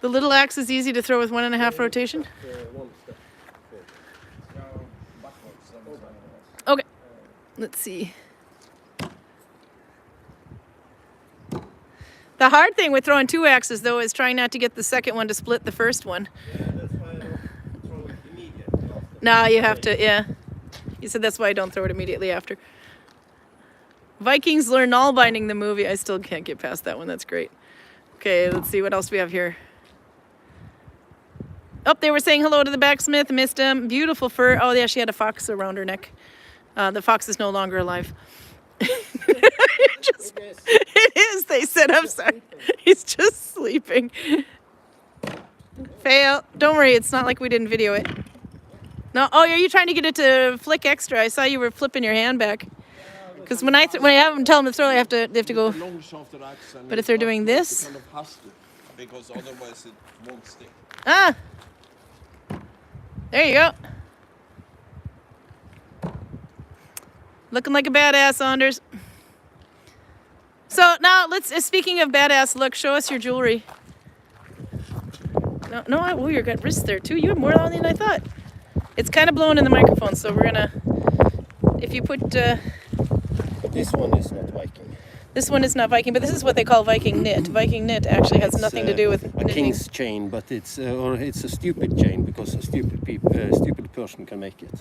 The little axe is easy to throw with 1.5 rotation? Okay, let's see. The hard thing with throwing 2 axes, though, is trying not to get the second one to split the first one. Yeah, that's why I don't throw it immediately after. No, you have to, yeah. You said that's why I don't throw it immediately after. Vikings learn Nalbinding, the movie. I still can't get past that one. That's great. Okay, let's see what else we have here. Oh, they were saying hello to the blacksmith. Missed him. Beautiful fur. Oh, yeah, she had a fox around her neck. The fox is no longer alive. It is, they said. I'm sorry. He's just sleeping. Fail. Don't worry, it's not like we didn't video it. No. Oh, are you trying to get it to flick extra? I saw you were flipping your hand back. Because when I have them tell them to throw, they have to go. But if they're doing this, kind of has to, because otherwise it won't stick. ah, there you go. Looking like a badass, Anders. So now let's. Speaking of badass look, show us your jewelry. No. Oh, you got wrists there too. You have more on than I thought. It's kind of blowing in the microphone, so we're gonna. If you put. This one is not Viking. This one is not Viking, but this is what they call Viking knit. Viking knit actually has nothing to do with a knitting. king's chain, but it's a stupid chain because a stupid person can make it.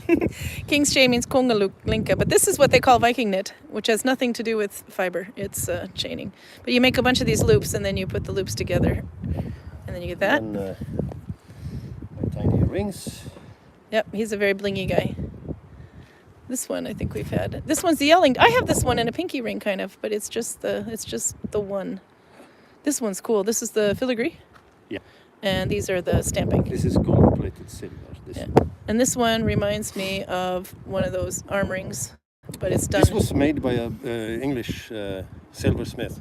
King's chain means kongalinka, but this is what they call Viking knit, which has nothing to do with fiber. It's chaining. But you make a bunch of these loops, and then you put the loops together, and then you get that. And my tiny rings. Yep, he's a very blingy guy. This one I think we've had. This one's the yelling. I have this one in a pinky ring kind of, but it's just the one. This one's cool. This is the filigree. Yeah. And these are the stamping. This is gold-plated silver. This one. And this one reminds me of one of those arm rings, but it's done. This was made by a English silversmith.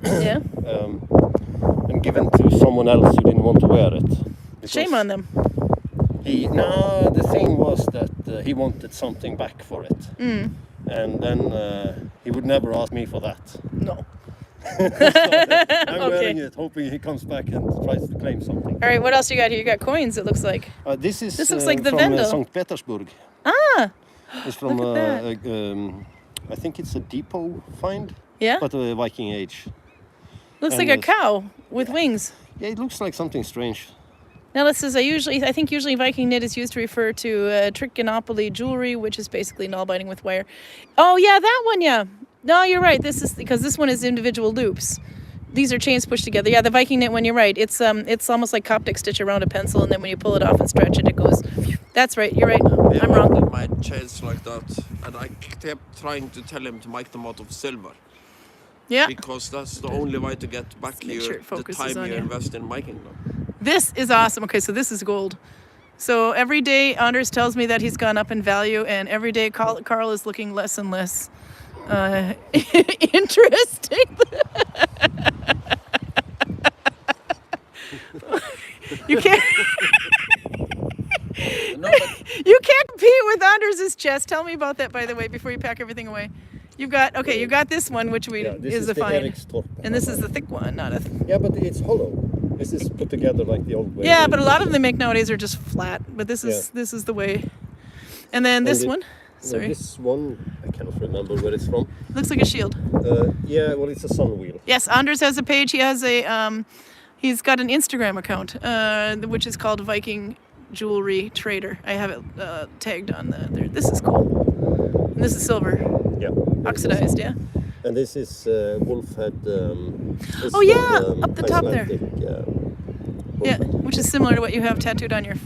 Yeah. And given to someone else who didn't want to wear it. Shame on them. The thing was that he wanted something back for it. Mm. And then he would never ask me for that. No. So I'm wearing it, hoping he comes back and tries to claim something. All right, what else you got here? You got coins, it looks like. This looks like the from Vendel. St. Petersburg. Ah! It's from, Look at I think it's a depot find, Yeah? but a Viking age. Looks and like a cow with wings. Yeah, it looks like something strange. Now this is I think usually Viking knit is used to refer to trichinopoly jewelry, which is basically Nalbinding with wire. Oh yeah, that one, yeah. No, you're right. This is because this one is individual loops. These are chains pushed together. Yeah, the Viking knit one, you're right. It's almost like Coptic stitch around a pencil, and then when you pull it off and stretch it, it goes. That's right. You're right. Yeah, I'm wrong. My chains like that, and I kept trying to tell him to make them out of silver. Yeah. Because that's the only way to get back Make sure it the focuses time on you you. invest in making them. This is awesome. Okay, so this is gold. So every day Anders tells me that he's gone up in value, and every day Karl is looking less and less interesting. You can't. You can't compete with Anders' chest. Tell me about that, by the way, before you pack everything away. You got this one, which This is the a fine. Erikstorp. And this is the thick one, not a... Yeah, but it's hollow. This is put together like the old way. Yeah, but a lot of them they make nowadays are just flat. But this is the way. And then this one. Sorry. This one, I cannot remember where it's from. Looks like a shield. Yeah, well, it's a sun wheel. Yes, Anders has a page. He has a he's got an Instagram account, which is called Viking Jewelry Trader. I have it tagged on there. This is cool. And this is silver, Yeah. oxidized. Yeah. And this is wolf head. Oh, yeah, up the top there. Icelandic, wolf Yeah, head. which is similar to what you have tattooed on your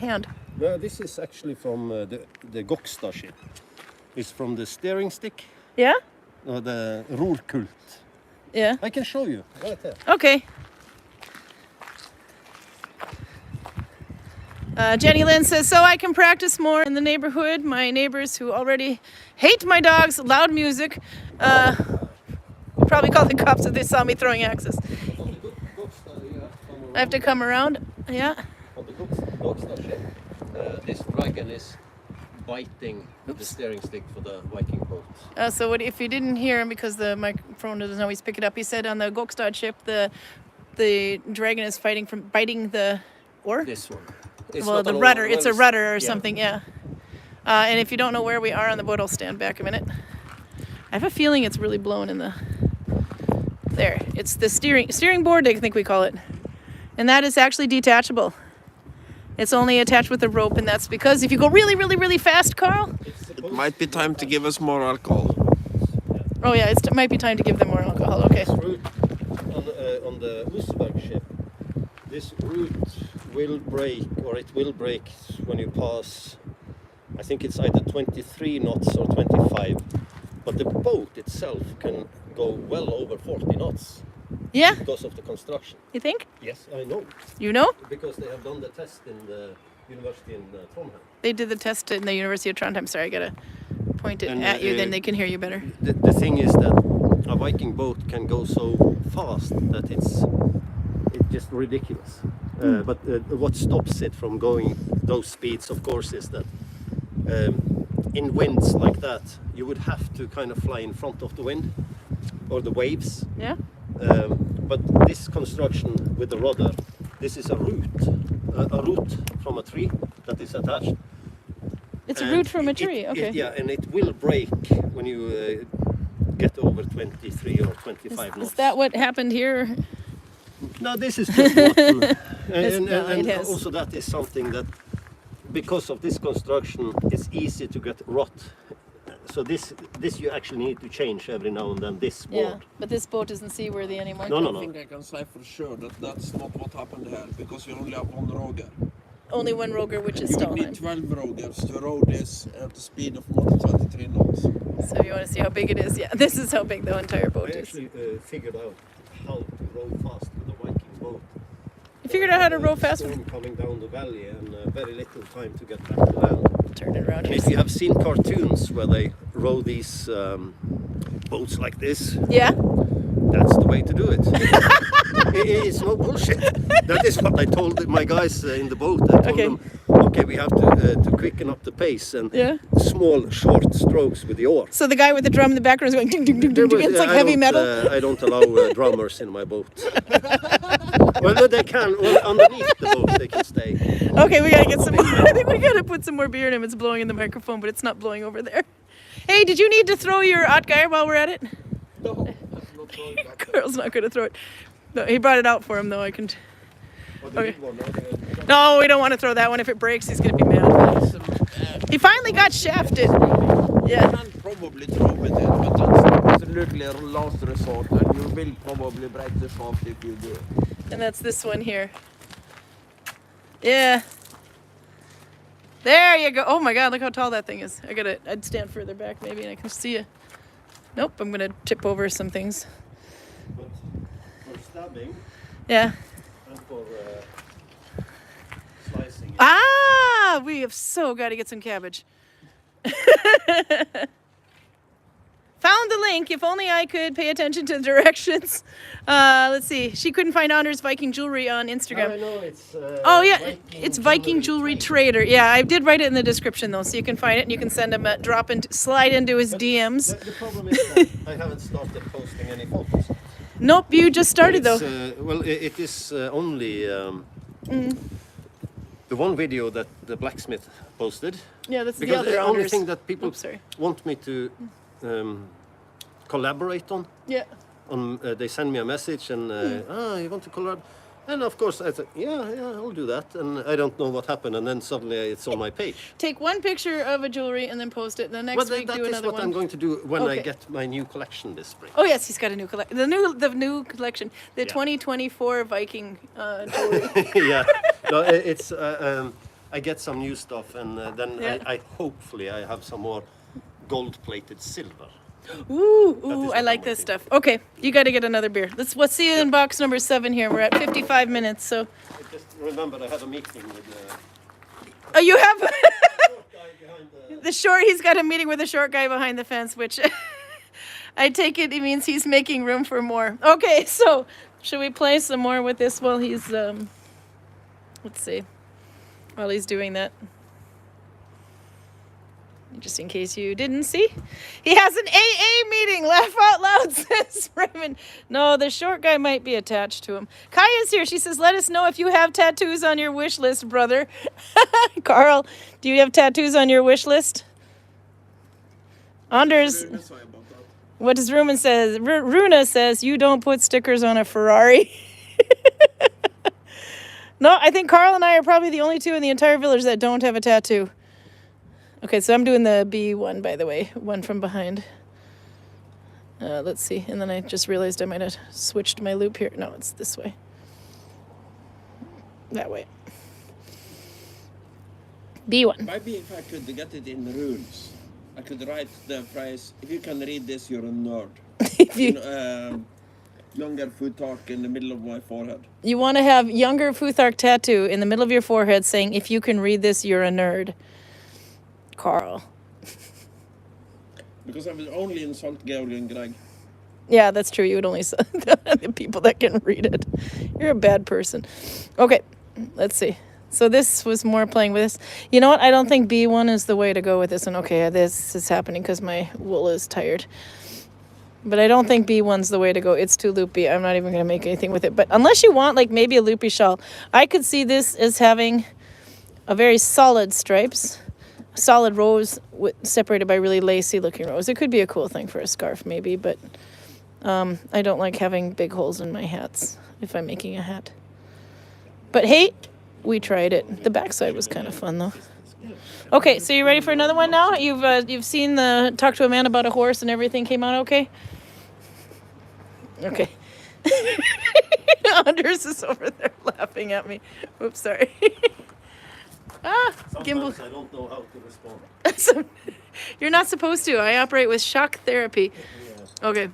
hand. No, this is actually from the Gokstad ship. It's from the steering stick, Yeah. the rorkult. Yeah. I can show you right there. Okay. Jenny Lynn says, so I can practice more in the neighborhood. My neighbors who already hate my dogs, loud music, probably call the cops if they saw me throwing axes. I have to come around. Yeah. On the Gokstad ship, this dragon is biting the steering stick for the Viking boat. So what if you didn't hear him because the microphone doesn't always pick it up? He said on the Gokstad ship, the dragon is fighting from biting the oar. This one. Well, the rudder. It's a rudder or something. Yeah. And if you don't know where we are on the boat, I'll stand back a minute. I have a feeling it's really blown in the. There. It's the steering board, I think we call it, and that is actually detachable. It's only attached with a rope, and that's because if you go really, really, really fast, Karl. It might be time to give us more alcohol. Oh yeah, it might be time to give them more alcohol. Okay. This route on the Usberg ship, this route will break, or it will break when you pass, I think it's either 23 knots or 25, but the boat itself can go well over 40 knots Yeah. because of the construction. You think? Yes, I know, You know? because they have done the test in the university in Trondheim. They did the test in the University of Trondheim. Sorry, I gotta point it And, at you, then they can hear you better. The thing is that a Viking boat can go so fast that it's just ridiculous. But what stops it from going those speeds, of course, is that in winds like that, you would have to kind of fly in front of the wind or the waves. Yeah. But this construction with the rudder, this is a root from a tree that is attached. It's a And root from a tree. Okay. Yeah, and it will break when you get over 23 or 25 knots. Is that what happened here? No, this is just rotten. and it has. also that is something that, because of this construction, it's easy to get rot. So this you actually need to change every now and then, this board. Yeah, but this boat isn't seaworthy anymore. No, no, I no. think I can say for sure that that's not what happened here, because we only have one roger. Only one roger, which is You would need Stalheim. 12 rogers to row this at the speed of more than 23 knots. So if you want to see how big it is, yeah, this is how big the entire boat I is. actually figured out how to row fast with a Viking boat. You figured out how to row fast? Storm coming down the valley and very little time to get back to land. Turn it around And here. if you have seen cartoons where they row these boats like this, Yeah? that's the way to do it. It's no bullshit. That is what I told my guys in the boat. I told them, okay, we have to quicken up the pace and Yeah. small, short strokes with the oar. So the guy with the drum in the background is going ding, ding, ding, ding, ding. It's like heavy metal. I don't allow drummers in my boat. Well, no, they can. Well, underneath the boat, they can stay. Okay, we gotta get some. I think we gotta put some more beer in him. It's blowing in the microphone, but it's not blowing over there. Hey, did you need to throw your Otgeir while we're at it? No, I'm not throwing that. Carl's not gonna throw it. No, he brought it out for him though. I can. Oh, the big one, No, we don't want to throw that one. If it breaks, he's gonna be mad. He finally got shafted. You Yeah. can probably throw it in, but that's absolutely a last resort, and you will probably break the shaft if you do it. And that's this one here. Yeah. There you go. Oh my God, look how tall that thing is. I'd stand further back maybe and I can see you. Nope, I'm gonna tip over some things. But for stabbing Yeah. and for slicing it, Ah, we have so got to get some cabbage. Found the link. think if only I could pay attention to the directions. Let's see. She couldn't find Anders Viking Jewelry on Instagram. I know it's. Oh yeah, it's Viking Jewelry Trader. Yeah, I did write it in the description though, so you can find it and you can send him a slide into his DMs. The problem is that I haven't started posting any photos. Nope, you just started though. Well, it is only the one video that the blacksmith posted. Yeah, that's the Because other the only Anders. thing that people Oops, sorry. want me to collaborate on, Yeah. they send me a message and you want to collaborate, and of course I said yeah I'll do that, and I don't know what happened, and then suddenly it's on my page. Take one picture of a jewelry and then post it. The next week that do is another what one. I'm going to do when I Okay. get my new collection this spring. Oh yes, he's got a new collection. The new collection, the 2024 Viking jewelry. Yeah, no, it's I get some new stuff, and then Yeah. I hopefully I have some more gold-plated silver. Ooh, is ooh, what I I'm like this waiting stuff. Okay, you got to get another beer. Let's see you in box number 7 here. We're at 55 minutes. So, I just remembered I had a meeting with oh, you have the guy behind the. he's got a meeting with the short guy behind the fence, which I take it means he's making room for more. Okay, so should we play some more with this while he's let's see. While he's doing that. Just in case you didn't see. He has an AA meeting. Laugh out loud, says Raymond. No, the short guy might be attached to him. Kaya's here. She says, let us know if you have tattoos on your wish list, brother. Karl, do you have tattoos on your wish list? Anders, what does Runa says? Runa says, you don't put stickers on a Ferrari. No, I think Karl and I are probably the only two in the entire village that don't have a tattoo. Okay, so I'm doing the B one, by the way, one from behind. Let's see, and then I just realized I might have switched my loop here. No, it's this way. That way. B1. Maybe if I could get it in runes, I could write the phrase, if you can read this, you're a nerd. If you, Younger Futhark in the middle of my forehead. you want to have younger Futhark tattoo in the middle of your forehead saying, if you can read this, you're a nerd. Karl. Because I will only insult Georg and Greg. Yeah, that's true. You would only sell the people that can read it. You're a bad person. Okay, let's see. So this was more playing with this. You know what? I don't think B1 is the way to go with this one. Okay, this is happening because my wool is tired. But I don't think B1's the way to go. It's too loopy. I'm not even going to make anything with it. But unless you want like maybe a loopy shawl, I could see this as having a very solid stripes. Solid rows separated by really lacy looking rows. It could be a cool thing for a scarf maybe, but I don't like having big holes in my hats if I'm making a hat. But hey, we tried it. The backside was kind of fun though. Okay, so you ready for another one now? You've seen the Talk to a Man About a Horse and everything came out okay? Okay. Anders is over there laughing at me. Oops, sorry. Gimbal. Sometimes I don't know how to respond. So, you're not supposed to. I operate with shock therapy. Okay.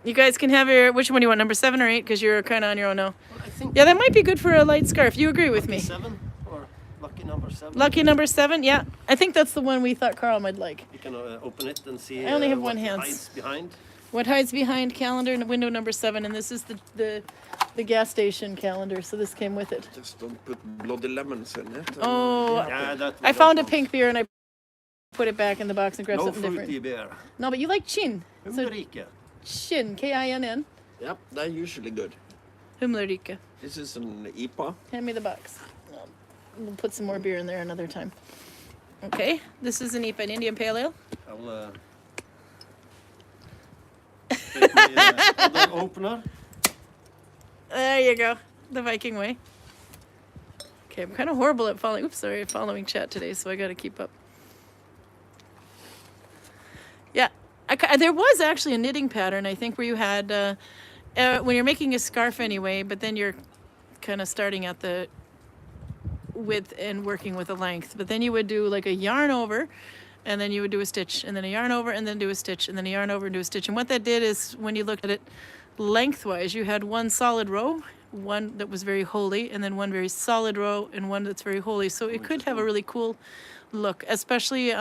You guys can have your, which one do you want, number 7 or 8? Because you're kind of on your own now. I think Yeah, that might be good for a light scarf. You agree with me? 7 or lucky number 7. Lucky number 7? Yeah. I think that's the one we thought Karl might like. You can open it and see. I only have what one hand. hides behind. What hides behind calendar window number 7? And this is the gas station calendar. So this came with it. Just don't put bloody lemons in it. Oh, Yeah, that we I don't found a want. pink beer and I put it back in the box and grabbed No something fruity different. beer. No, but you like chin. So Humlerike. chin, K-I-N-N. Yep, they're usually good. Humlerike. This is an IPA. Hand me the box. We'll put some more beer in there another time. Okay, this is an IPA, an Indian Pale Ale. I'll take my other opener. There you go, the Viking way. Okay, I'm kind of horrible at following. Oops, sorry, following chat today, so I got to keep up. Yeah, there was actually a knitting pattern, I think, where you had when you're making a scarf anyway, but then you're kind of starting at the width and working with the length. But then you would do like a yarn over, and then you would do a stitch, and then a yarn over, and then do a stitch, and then a yarn over and do a stitch. And what that did is, when you looked at it lengthwise, you had one solid row, one that was very holy, and then one very solid row, and one that's very holy. So it could have a really cool look, especially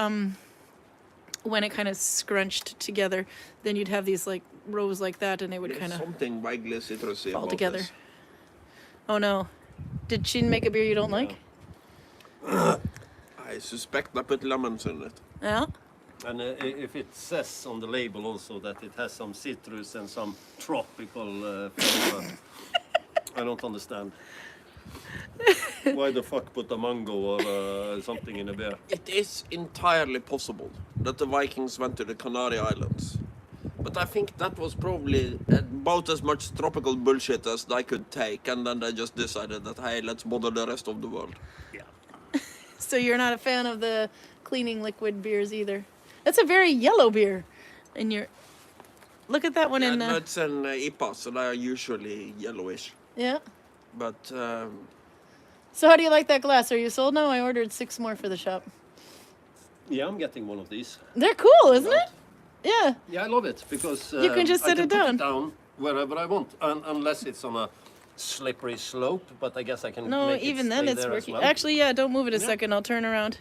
when it kind of scrunched together, then you'd have these like rows like that, and they would There's kind of something vaguely citrusy fall about together. this. Oh no. Did she make a beer you don't like? I suspect I put lemons in it. Yeah. And if it says on the label also that it has some citrus and some tropical flavor, I don't understand. Why the fuck put a mango or something in a beer? It is entirely possible that the Vikings went to the Canary Islands. But I think that was probably about as much tropical bullshit as they could take, and then they just decided that, hey, let's bother the rest of the world. So you're not a fan of the cleaning liquid beers either. That's a very yellow beer. And you're look at that one Yeah, in no, it's an IPA, so they are usually yellowish. yeah. But So how do you like that glass? Are you sold now? I ordered 6 more for the shop. Yeah, I'm getting one of these. They're cool, isn't it? Yeah. Yeah, I love it because You can just I set can it put down. it down wherever I want, unless it's on a slippery slope. But I guess I can. No, make even it then stay it's there as working. well. Actually, yeah, don't move it a Yeah. second. I'll turn around.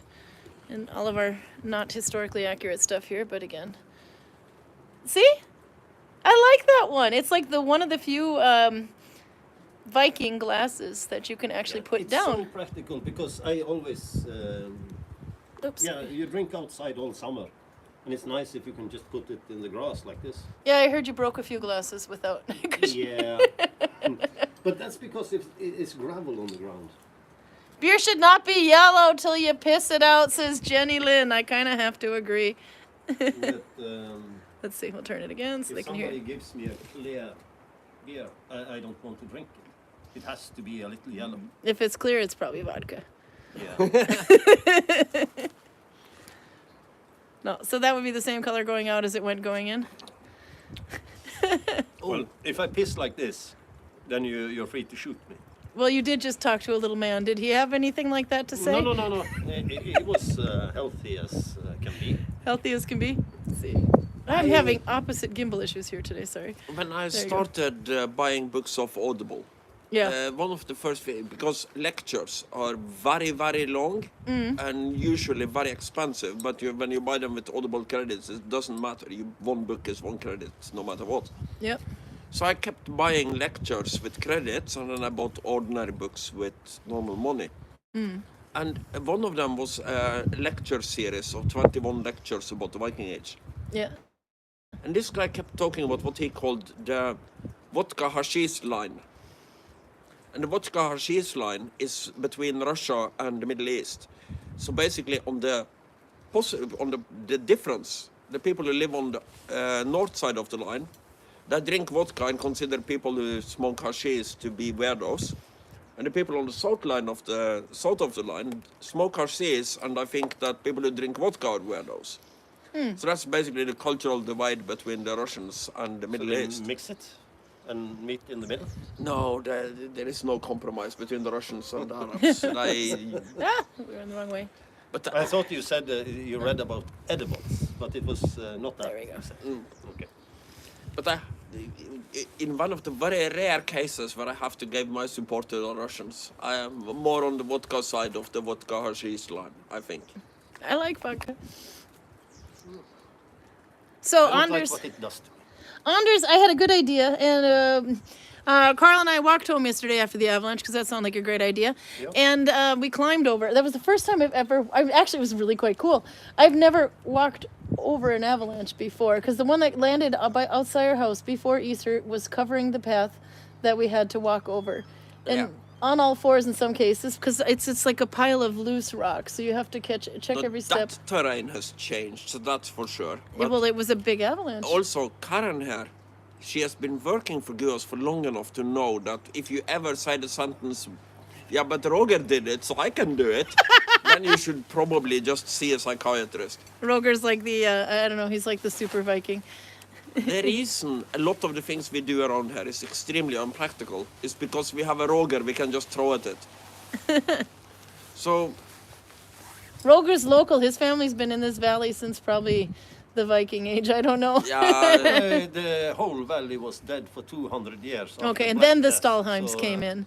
And all of our not historically accurate stuff here, but again. See? I like that one. It's like the one of the few Viking glasses that you can actually put it's down. so practical because I always. Oops. Yeah, you drink outside all summer, and it's nice if you can just put it in the grass like this. Yeah, I heard you broke a few glasses without. 'cause Yeah, but that's because it's gravel on the ground. Beer should not be yellow till you piss it out, says Jenny Lynn. I kind of have to agree. But, Let's see, we'll turn it again so they if can hear somebody it. gives me a clear beer, I don't want to drink it. It has to be a little yellow. If it's clear, it's probably vodka. Yeah. No, so that would be the same color going out as it went going in. Well, if I piss like this, then you're free to shoot me. Well, you did just talk to a little man. Did he have anything like that to say? No. It was healthy as can be. Healthy as can be. Let's see. I'm having opposite gimbal issues here today, sorry. when I There you go. started buying books of Audible, Yeah. one of the first things, because lectures are very, very long and usually very expensive, but when you buy them with Audible credits, it doesn't matter. One book is 1 credit, no matter what. Yep. So I kept buying lectures with credits, and then I bought ordinary books with normal money. And one of them was a lecture series of 21 lectures about the Viking Age. Yeah. And this guy kept talking about what he called the vodka hashish line. And the vodka hashish line is between Russia and the Middle East. So basically on the difference, the people who live on the north side of the line, they drink vodka and consider people who smoke hashish to be weirdos. And the people on the south of the line smoke hashish, and I think that people who drink vodka are weirdos. So that's basically the cultural divide between the Russians and the So Middle they East. mix it and meet in the middle. No, there is no compromise between the Russians and the Arabs. Ah, we were in the wrong way. But I thought you said you read about edibles, but it was not that. There we go. Okay. But in one of the very rare cases where I have to give my support to the Russians, I am more on the vodka side of the vodka hashish line, I think. I like vodka. So, I don't Anders, like what it does to me. Anders, I had a good idea, and Karl and I walked home yesterday after the avalanche because that sounded like a great idea. Yep. And we climbed over. That was the first time actually, it was really quite cool. I've never walked over an avalanche before because the one that landed outside our house before Easter was covering the path that we had to walk over. And Yeah. on all fours in some cases because it's like a pile of loose rocks, so you have to check every step. That terrain has changed, so that's for sure. Yeah, But well, it was a big avalanche. also, Karin here, she has been working for Guos for long enough to know that if you ever say the sentence, yeah, but Roger did it, so I can do it, then you should probably just see a psychiatrist. Roger's like the, I don't know, he's like the super Viking. The reason a lot of the things we do around here is extremely unpractical is because we have a Roger we can just throw at it. So, Roger's local. His family's been in this valley since probably the Viking Age. I don't know. yeah, The whole valley was dead for 200 years. after Okay, and Black then the Death, Stalheims so, came in.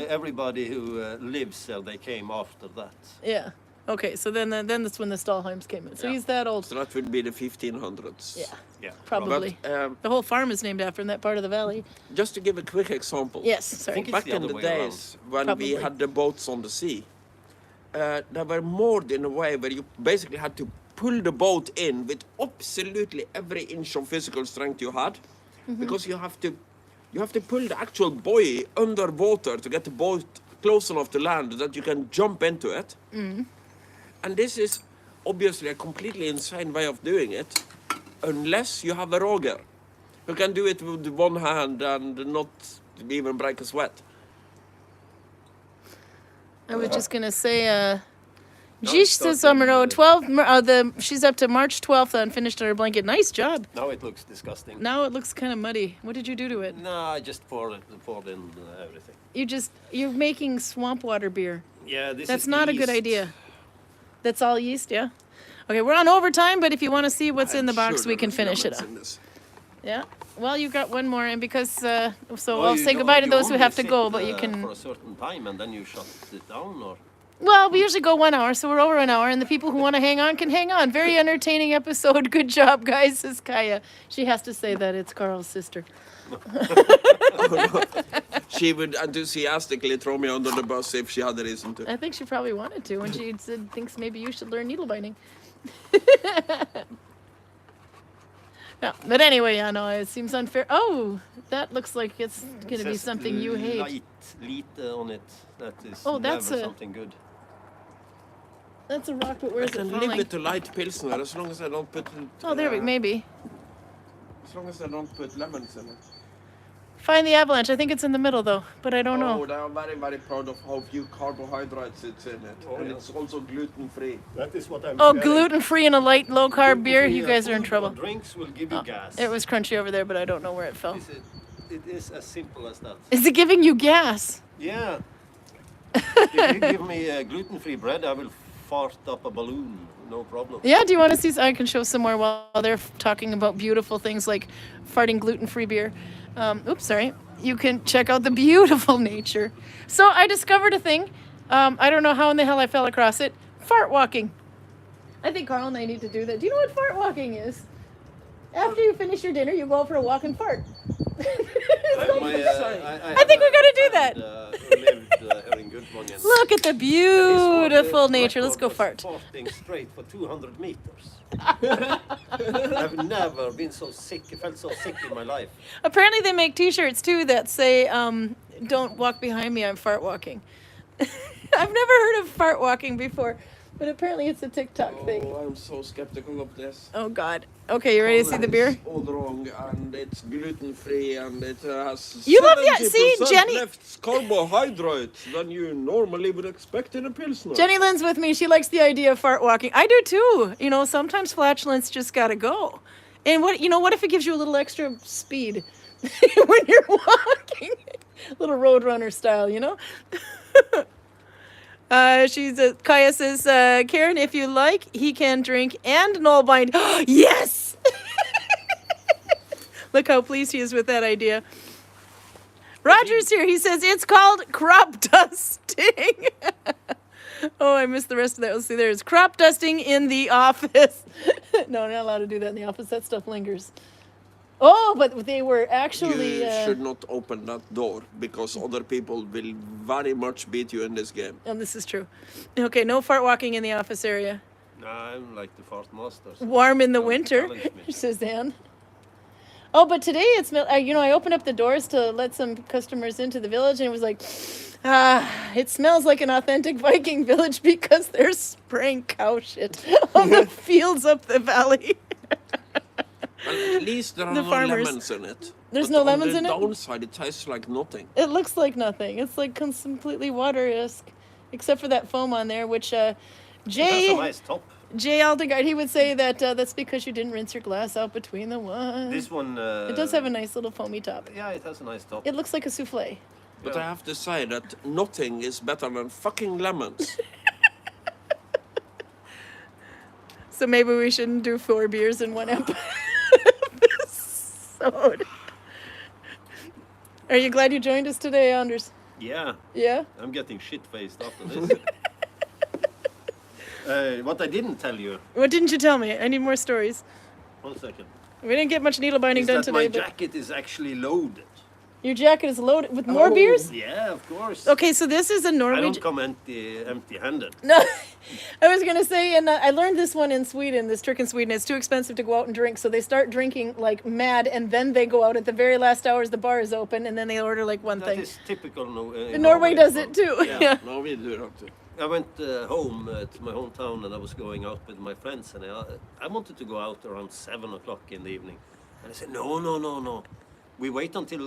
Everybody who lives there, they came after that. Yeah. Okay, so then that's when the Stahlheims came in. So Yeah. he's that old. So that would be the 1500s. Yeah, Yeah. probably. But The whole farm is named after in that part of the valley. just to give a quick example. Yes, sorry. think it's Back the in other the way days when Probably. we had the boats on the sea, they were moored in a way where you basically had to pull the boat in with absolutely every inch of physical strength you had, because you have to pull the actual buoy underwater to get the boat close enough to land that you can jump into it. And this is obviously a completely insane way of doing it, unless you have a Roger who can do it with one hand and not even break a sweat. I was just gonna say, it's Gista starting, Sommerå, 12. She's up to March 12th and finished her blanket. Nice job. Now it looks disgusting. Now it looks kind of muddy. What did you do to it? No, I just poured in everything. You're making swamp water beer. Yeah, this That's is not a good yeast. idea. That's all yeast, yeah. Okay, we're on overtime, but if you want to see what's in the I'm box, sure we there can was finish it lemons off. in this. Yeah. Well, you got one more, and because so Oh, I'll you say don't- goodbye to you those who only have to sit, go, but you for can. a certain time and then you shut it down, or Well, we usually go 1 hour, so we're over an hour, and the people who want to hang on can hang on. Very entertaining episode. Good job, guys, says Kaya. She has to say that it's Karl's sister. She would enthusiastically throw me under the bus if she had a reason to. I think she probably wanted to when she said thinks maybe you should learn needle binding. Yeah, but anyway, I know it seems unfair. Oh, that looks like it's going to be says something you hate. Light on it. That is Oh, that's never a- something good. That's a rock, but I where's it can live falling? with the light pilsner as long as I don't put. Oh, there we maybe. As long as I don't put lemons in it. Find the avalanche. I think it's in the middle though, but I don't Oh, know. they are very, very proud of how few carbohydrates it's in it, and yeah. it's also gluten free. That is what I'm. Oh, scared. gluten-free and a light, low-carb beer. You guys are in Food or trouble. Drinks will give you gas. It was crunchy over there, but I don't know where it fell. It is as simple as that. Is it giving you gas? Yeah. If you give me gluten-free bread, I will fart up a balloon. No problem. Yeah, do you want to see? I can show some more while they're talking about beautiful things like farting gluten-free beer. Oops, sorry. You can check out the beautiful nature. So I discovered a thing. I don't know how in the hell I fell across it. Fart walking. I think Karl and I need to do that. Do you know what fart walking is? After you finish your dinner, you go out for a walk and fart. I think we gotta do that. Lived here in Gudvangen. Look at the beautiful nature. Let's go fart. Farting straight for 200 meters. I've never been so sick. I felt so sick in my life. Apparently they make t-shirts too that say, don't walk behind me, I'm fart walking. I've never heard of fart walking before, but apparently it's a TikTok thing. Oh, I'm so skeptical of this. Oh God. Okay, you ready to see the beer? It's all wrong, and it's gluten free, and it has You love the- see, 70% Jenny- less carbohydrates than you normally would expect in a pilsner. Jenny Lynn's with me. She likes the idea of fart walking. I do too. You know, sometimes flatulence just gotta go. And what if it gives you a little extra speed when you're walking? Little roadrunner style, you know? Kaya says, Karin, if you like, he can drink and Nalbind. Yes! Look how pleased he is with that idea. Roger's here. He says it's called crop dusting. Oh, I missed the rest of that. Let's see. There's crop dusting in the office. No, not allowed to do that in the office. That stuff lingers. Oh, but they were actually. You should not open that door because other people will very much beat you in this game. Oh, this is true. Okay, no fart walking in the office area. No, I'm like the fart master. So Warm in the don't winter, challenge me. says Anne. Oh, but today it smelled. I opened up the doors to let some customers into the village, and it was like, it smells like an authentic Viking village because they're spraying cow shit on the fields up the valley. Well, at least there are The no farmers. lemons in it. There's But no lemons in it? On the downside, it tastes like nothing. It looks like nothing. It's like completely water-esque, except for that foam on there, which It has a Jay nice top. Aldegard, he would say that that's because you didn't rinse your glass out between the ones. This one. It does have a nice little foamy top. Yeah, it has a nice top. It looks like a souffle. But Yeah. I have to say that nothing is better than fucking lemons. So maybe we shouldn't do 4 beers in one episode. Are you glad you joined us today, Anders? Yeah, Yeah? I'm getting shit faced after this. What I didn't tell you, What didn't you tell me? I need more stories. 1 second, We didn't get much needle binding is done that my today. But jacket is actually loaded. your jacket is loaded with more beers? Yeah, of course. Okay, so this is a I Norwegian. don't come empty-handed. No, I was gonna say, and I learned this one in Sweden. This trick in Sweden, it's too expensive to go out and drink, so they start drinking like mad, and then they go out at the very last hours. The bar is open, and then they order like one That thing. is typical. Norway does it too. Yeah. No, we do not. I went home to my hometown and I was going out with my friends, and I wanted to go out around 7 o'clock in the evening, and I said no. We wait until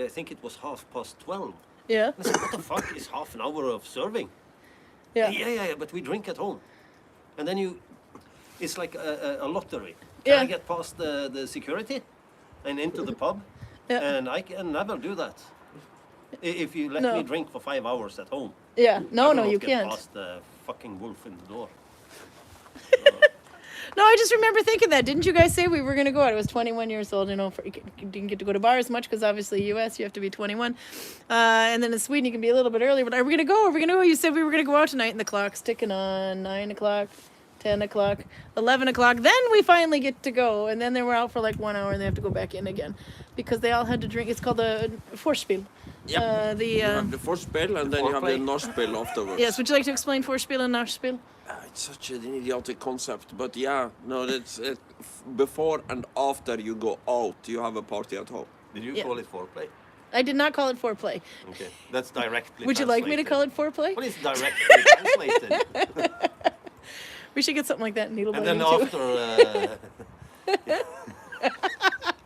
I think it was 12:30. Yeah. I said, what the fuck is half an hour of serving? Yeah. Yeah, but we drink at home. And then it's like a lottery. Yeah. Can I get past the security and into the pub? Yeah. And I can never do that. If you let No. me drink for 5 hours at home. Yeah. I No, will no, not you get can't. past the fucking wolf in the door. No, I just remember thinking that. Didn't you guys say we were going to go out? I was 21 years old. You know, didn't get to go to bars much because obviously U.S. you have to be 21. And then in Sweden you can be a little bit earlier. But are we going to go? Are we going to go? You said we were going to go out tonight, and the clock's ticking on 9 o'clock, 10 o'clock, 11 o'clock. Then we finally get to go. And then they were out for like 1 hour, and they have to go back in again because they all had to drink. It's called a Vorspiel. Yep. You have the Vorspiel and then you have the Nachspiel afterwards. Yes, would you like to explain Vorspiel and Nachspiel? It's such an idiotic concept, but yeah, no, that's it. Before and after you go out, you have a party at home. Did you Yeah. call it foreplay? I did not call it foreplay. Okay, that's directly Would you like me to call it foreplay? What is directly translated? We should get something like that in needle And binding then too. after...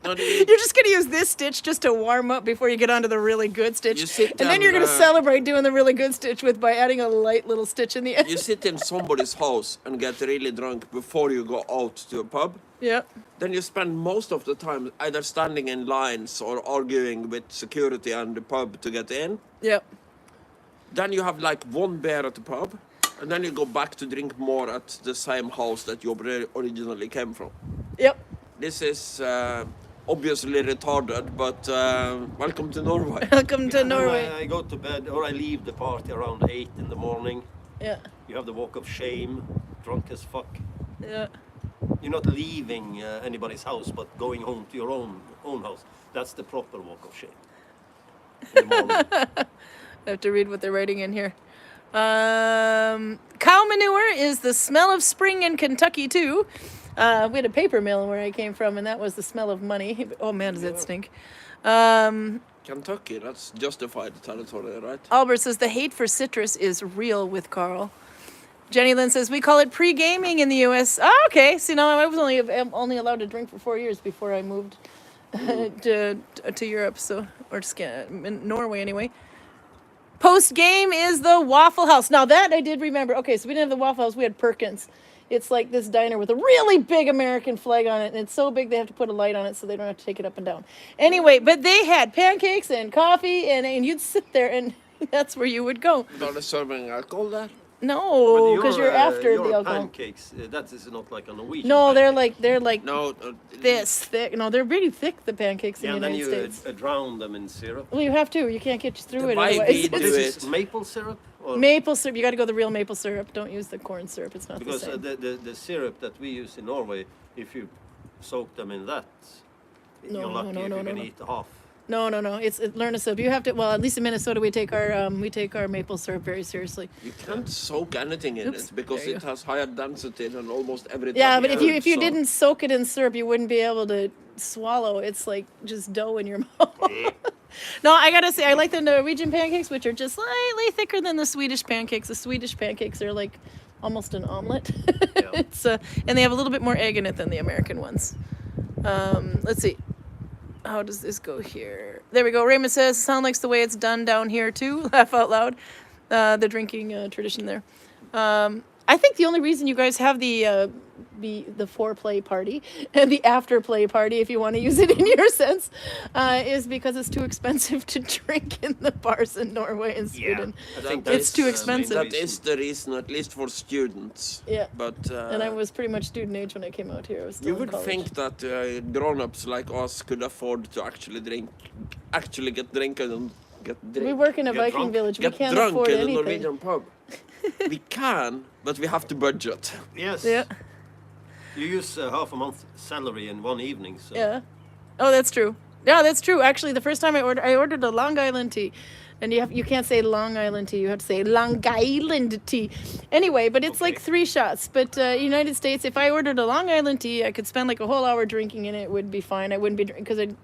No, You're just gonna use this stitch just to warm up before you get onto the really good stitch, You sit and then you're and, gonna celebrate doing the really good stitch by adding a light little stitch in the end. you sit in somebody's house and get really drunk before you go out to a pub. Yeah, Then you spend most of the time either standing in lines or arguing with security and the pub to get in. yeah, Then you have like one beer at the pub, and then you go back to drink more at the same house that you originally came from. yep. This is obviously retarded, but welcome to Norway. Welcome to Yeah, no, Norway. I go to bed, or I leave the party around 8 in the morning. Yeah, You have the walk of shame, drunk as fuck. yeah. You're not leaving anybody's house, but going home to your own house. That's the proper walk of shame. In the morning. I have to read what they're writing in here. Cow manure is the smell of spring in Kentucky too. We had a paper mill where I came from, and that was the smell of money. Oh man, does that stink. Kentucky, that's justified territory, right? Albert says the hate for citrus is real with Karl. Jenny Lynn says we call it pre-gaming in the U.S. Oh, okay. See, now I was only allowed to drink for 4 years before I moved to Europe, so in Norway anyway. Post game is the Waffle House. Now that I did remember. Okay, so we didn't have the Waffle House. We had Perkins. It's like this diner with a really big American flag on it, and it's so big they have to put a light on it so they don't have to take it up and down. Anyway, but they had pancakes and coffee, and you'd sit there, and that's where you would go. Are they serving alcohol there? No, because you're after your the alcohol. pancakes, that is not like a Norwegian No, pancake. they're like No. this thick. No, they're really thick. The pancakes Yeah, in and the then United you States. drown them in syrup. Well, you have to. You can't get through The it way otherwise. we do This is it. maple syrup? Or Maple syrup. You got to go the real maple syrup. Don't use the corn syrup. It's not because the same. the syrup that we use in Norway, if you soak them in that, No, you're lucky no, if no, you no, can no. eat half. No. It's learn a syrup. You have to. Well, at least in Minnesota, we take our maple syrup very seriously. You can't soak anything in Oops, it because there you it has higher density than almost every Yeah, type but of if you food, so- didn't soak it in syrup, you wouldn't be able to swallow. It's like just dough in your mouth. No, I gotta say, I like the Norwegian pancakes, which are just slightly thicker than the Swedish pancakes. The Swedish pancakes are like almost an omelet. Yeah. It's and they have a little bit more egg in it than the American ones. Let's see. How does this go here? There we go. Raymond says, sound like the way it's done down here too. Laugh out loud. The drinking tradition there. I think the only reason you guys have the foreplay party and the after play party, if you want to use it in your sense, is because it's too expensive to drink in the bars in Norway and Sweden. I think That It's is, too expensive. That is the reason, at least for students. Yeah. But And I was pretty much student age when I came out here. I was still you in would college. think that grown-ups like us could afford to actually get drunk and get drink. We work in a Get Viking drunk. village. We Get can't drunk afford in a anything. Norwegian pub. We can, but we have to budget. Yes. Yeah. You use half a month's salary in one evening, so. Yeah. Oh, that's true. Yeah, that's true. Actually, the first time I ordered a Long Island tea, and you can't say Long Island tea. You have to say Long Island tea. Anyway, but it's like 3 shots. But United States, if I ordered a Long Island tea, I could spend like a whole hour drinking, and it would be fine. I wouldn't be because I'd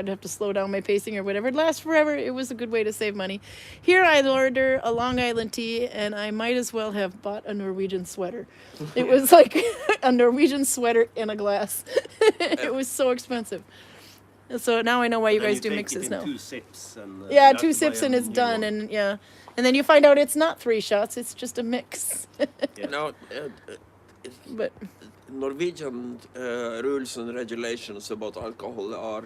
have to slow down my pacing or whatever. It'd last forever. It was a good way to save money. Here, I'd order a Long Island tea, and I might as well have bought a Norwegian sweater. It was like a Norwegian sweater in a glass. It was so expensive. So now I know why you guys do mixes it now. in 2 sips and. Yeah, you have 2 to buy sips and a it's new done, one. and and then you find out it's not 3 shots; it's just a mix. Now, But Norwegian rules and regulations about alcohol are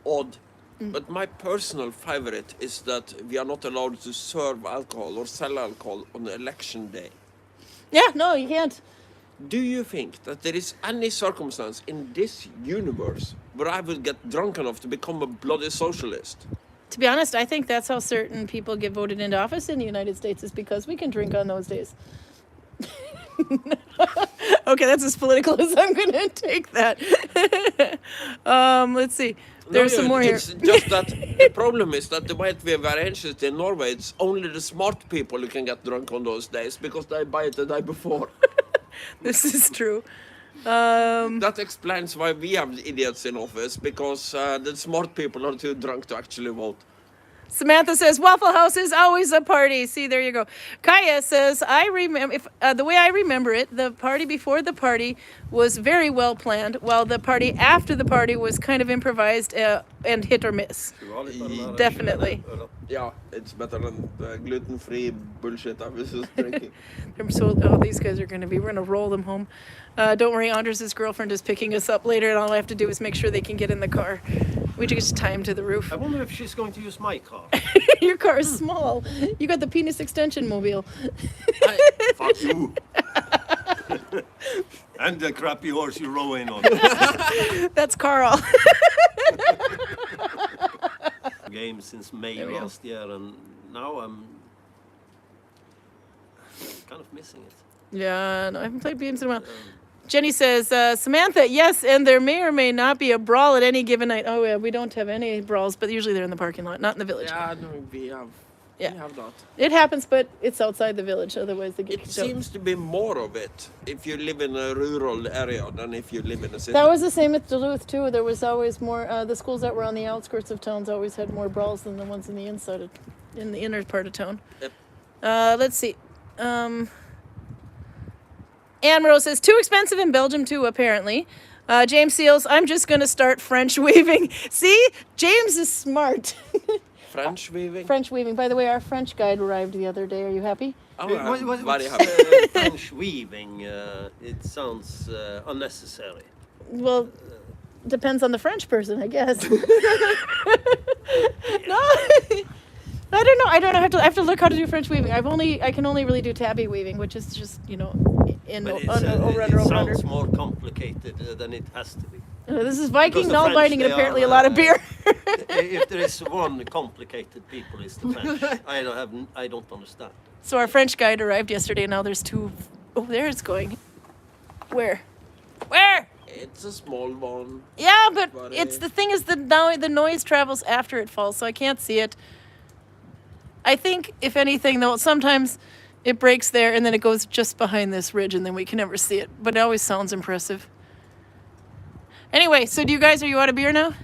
odd. But my personal favorite is that we are not allowed to serve alcohol or sell alcohol on election day. yeah, no, you can't. Do you think that there is any circumstance in this universe where I will get drunk enough to become a bloody socialist? To be honest, I think that's how certain people get voted into office in the United States is because we can drink on those days. Okay, that's as political as I'm going to take that. Let's see. There's some more here. It's just that the problem is that the way we have arranged it in Norway, it's only the smart people who can get drunk on those days because they buy it the day before. This is true. That explains why we have idiots in office, because the smart people are too drunk to actually vote. Samantha says Waffle House is always a party. See, there you go. Kaya says I remember the way I remember it, the party before the party was very well planned, while the party after the party was kind of improvised and hit or miss. Definitely. Yeah, it's better than the gluten-free bullshit I was just drinking. These guys are we're going to roll them home. Don't worry, Anders' girlfriend is picking us up later, and all I have to do is make sure they can get in the car. We just tie him to the roof. I wonder if she's going to use my car. Your car is small. You got the penis extension mobile. Fuck you. And the crappy horse you row in on. That's Karl. Game since May There we go. last year, and now I'm kind of missing it. Yeah, no, I haven't played games in a while. Jenny says, Samantha, yes, and there may or may not be a brawl at any given night. Oh, yeah, we don't have any brawls, but usually they're in the parking lot, not in the village. Yeah, no, we have that. It happens, but it's outside the village, otherwise they get It kicked out. seems to be more of it if you live in a rural area than if you live in a city. That was the same at Duluth, too. There was always more, the schools that were on the outskirts of towns always had more brawls than the ones in the in the inner part of town. Yep. Let's see. Anne Rose says, too expensive in Belgium, too, apparently. James Seals, I'm just going to start French weaving. See? James is smart. French weaving? French weaving. By the way, our French guide arrived the other day. Are you happy? Oh, What's I'm very happy. French weaving? It sounds unnecessary. Well, depends on the French person, I guess. No, I don't know. I have to look how to do French weaving. I can only really do tabby weaving, which is just in But over it under. sounds more complicated than it has to be. This is Viking Because the French, Nalbinding and they apparently are, a lot of beer. If there is one complicated people, it's the French. I don't understand. So our French guide arrived yesterday, and now there's 2. Oh, there it's going. Where? It's a small one. Yeah, but Buddy. it's the thing is now the noise travels after it falls, so I can't see it. I think, if anything, though, sometimes it breaks there and then it goes just behind this ridge and then we can never see it. But it always sounds impressive. Anyway, so are you out of beer now?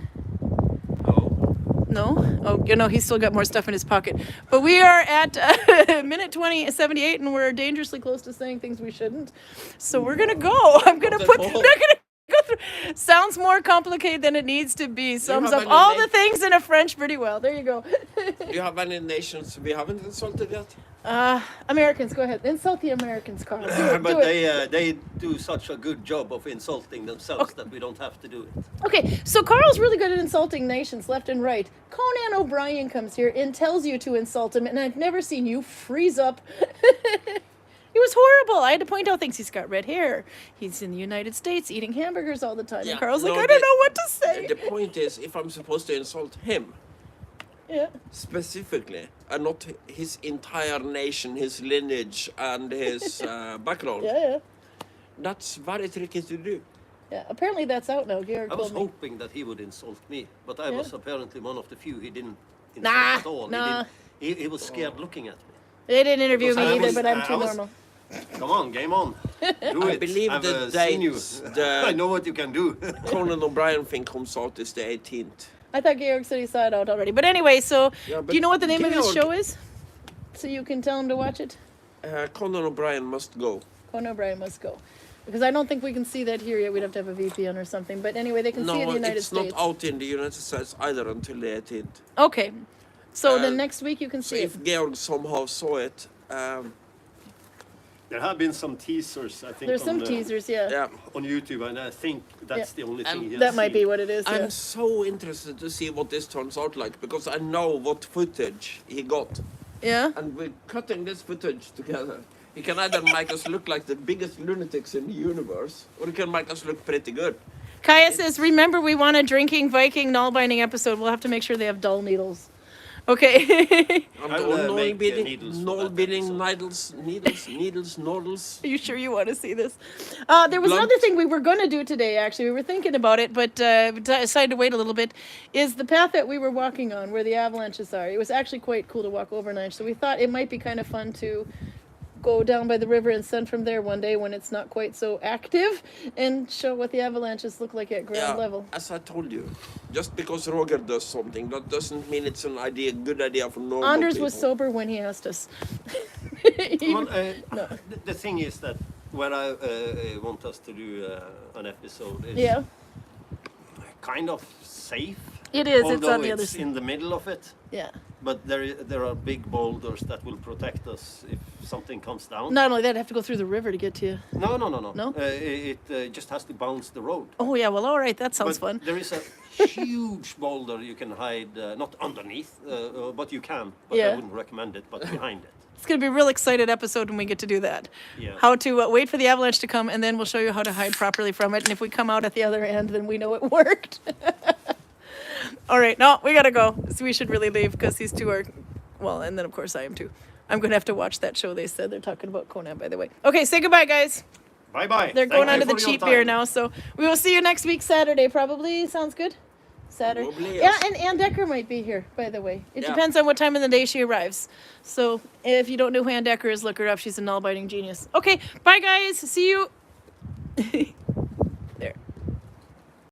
No? Oh, he's still got more stuff in his pocket. But we are at minute 20:78 and we're dangerously close to saying things we shouldn't. So we're going to go. I'm going to go through. Sounds more complicated than it needs to be. Sums have up any all name- the things in a French pretty well. There you go. Do you have any nations we haven't insulted yet? Americans, go ahead. Insult the Americans, Karl. Do it. But they do such a good job of insulting themselves that we don't have to do it. Okay, so Karl's really good at insulting nations left and right. Conan O'Brien comes here and tells you to insult him, and I've never seen you freeze up. He was horrible. I had to point out things. He's got red hair. He's in the United States eating hamburgers all the time. Yeah, And Karl's no, like, I don't know what to say. The point is, if I'm supposed to insult him, Yeah. specifically, and not his entire nation, his lineage, and his background. Yeah. That's very tricky to do. Yeah. Apparently that's out now. Georg I was told me. hoping that he would insult me, but I was apparently one of the few he didn't insult Nah, at all. nah. He was scared looking at me. They didn't interview Because me I either, was- but I'm I too was- normal. Come on, game on. Do I it. believe I've the seen you. date, I know what you can do. Conan O'Brien thing comes out is the 18th. I thought Georg said he saw it out already. But anyway, so Yeah, do you know what the name of his Georg- show is? So you can tell him to watch it? Conan O'Brien must go. Conan O'Brien must go. Because I don't think we can see that here yet. We'd have to have a VPN or something. But anyway, they can see it in No, the United it's States. not out in the United States either until the 18th. Okay. So Uh, then next week you can So see it. if Georg somehow saw it, There have been some teasers, I think, There's some on, teasers, yeah. yeah. on YouTube, and I think that's the only thing he has That might be seen. what it is, yeah. I'm so interested to see what this turns out like because I know what footage he got. Yeah? And we're cutting this footage together. He can either make us look like the biggest lunatics in the universe, or he can make us look pretty good. Kaya says, remember we want a drinking Viking Nalbinding episode. We'll have to make sure they have dull needles. Okay. I'm I'll make, bidding, needles for null that bidding, episode. needles, noodles. Are you sure you want to see this? There was Blunt. another thing we were going to do today, actually. We were thinking about it, but decided to wait a little bit. Is the path that we were walking on, where the avalanches are. It was actually quite cool to walk overnight, so we thought it might be kind of fun to go down by the river and send from there one day when it's not quite so active and show what the avalanches look like at ground level. As I told you, just because Roger does something, that doesn't mean it's an idea, good idea for normal Anders people. was sober when he asked us. Well, the thing is that what I want us to do an episode is Yeah, kind of safe. it is. It's Although on the other it's side. in the middle of it. Yeah. But there are big boulders that will protect us if something comes down. Not only that, I have to go through the river to get to you. No. No? It just has to bounce the road. Oh, yeah. Well, all right. That sounds But fun. there is a huge boulder you can hide, not underneath, but you can. But Yeah. I wouldn't recommend it, but behind it. It's going to be a real excited episode when we get to do that. Yeah. How to wait for the avalanche to come, and then we'll show you how to hide properly from it. And if we come out at the other end, then we know it worked. All right. No, we got to go. So we should really leave because these two are, well, and then of course I am too. I'm going to have to watch that show they said. They're talking about Conan, by the way. Okay, say goodbye, guys. Bye-bye. They're going on to the for your cheap beer time. now. So we will see you next week, Saturday, probably. Sounds good? Saturday. Probably, Yeah, yes. and Ann Decker might be here, by the way. It Yeah. depends on what time of the day she arrives. So if you don't know who Ann Decker is, look her up. She's a null-biting genius. Okay, bye, guys. See you.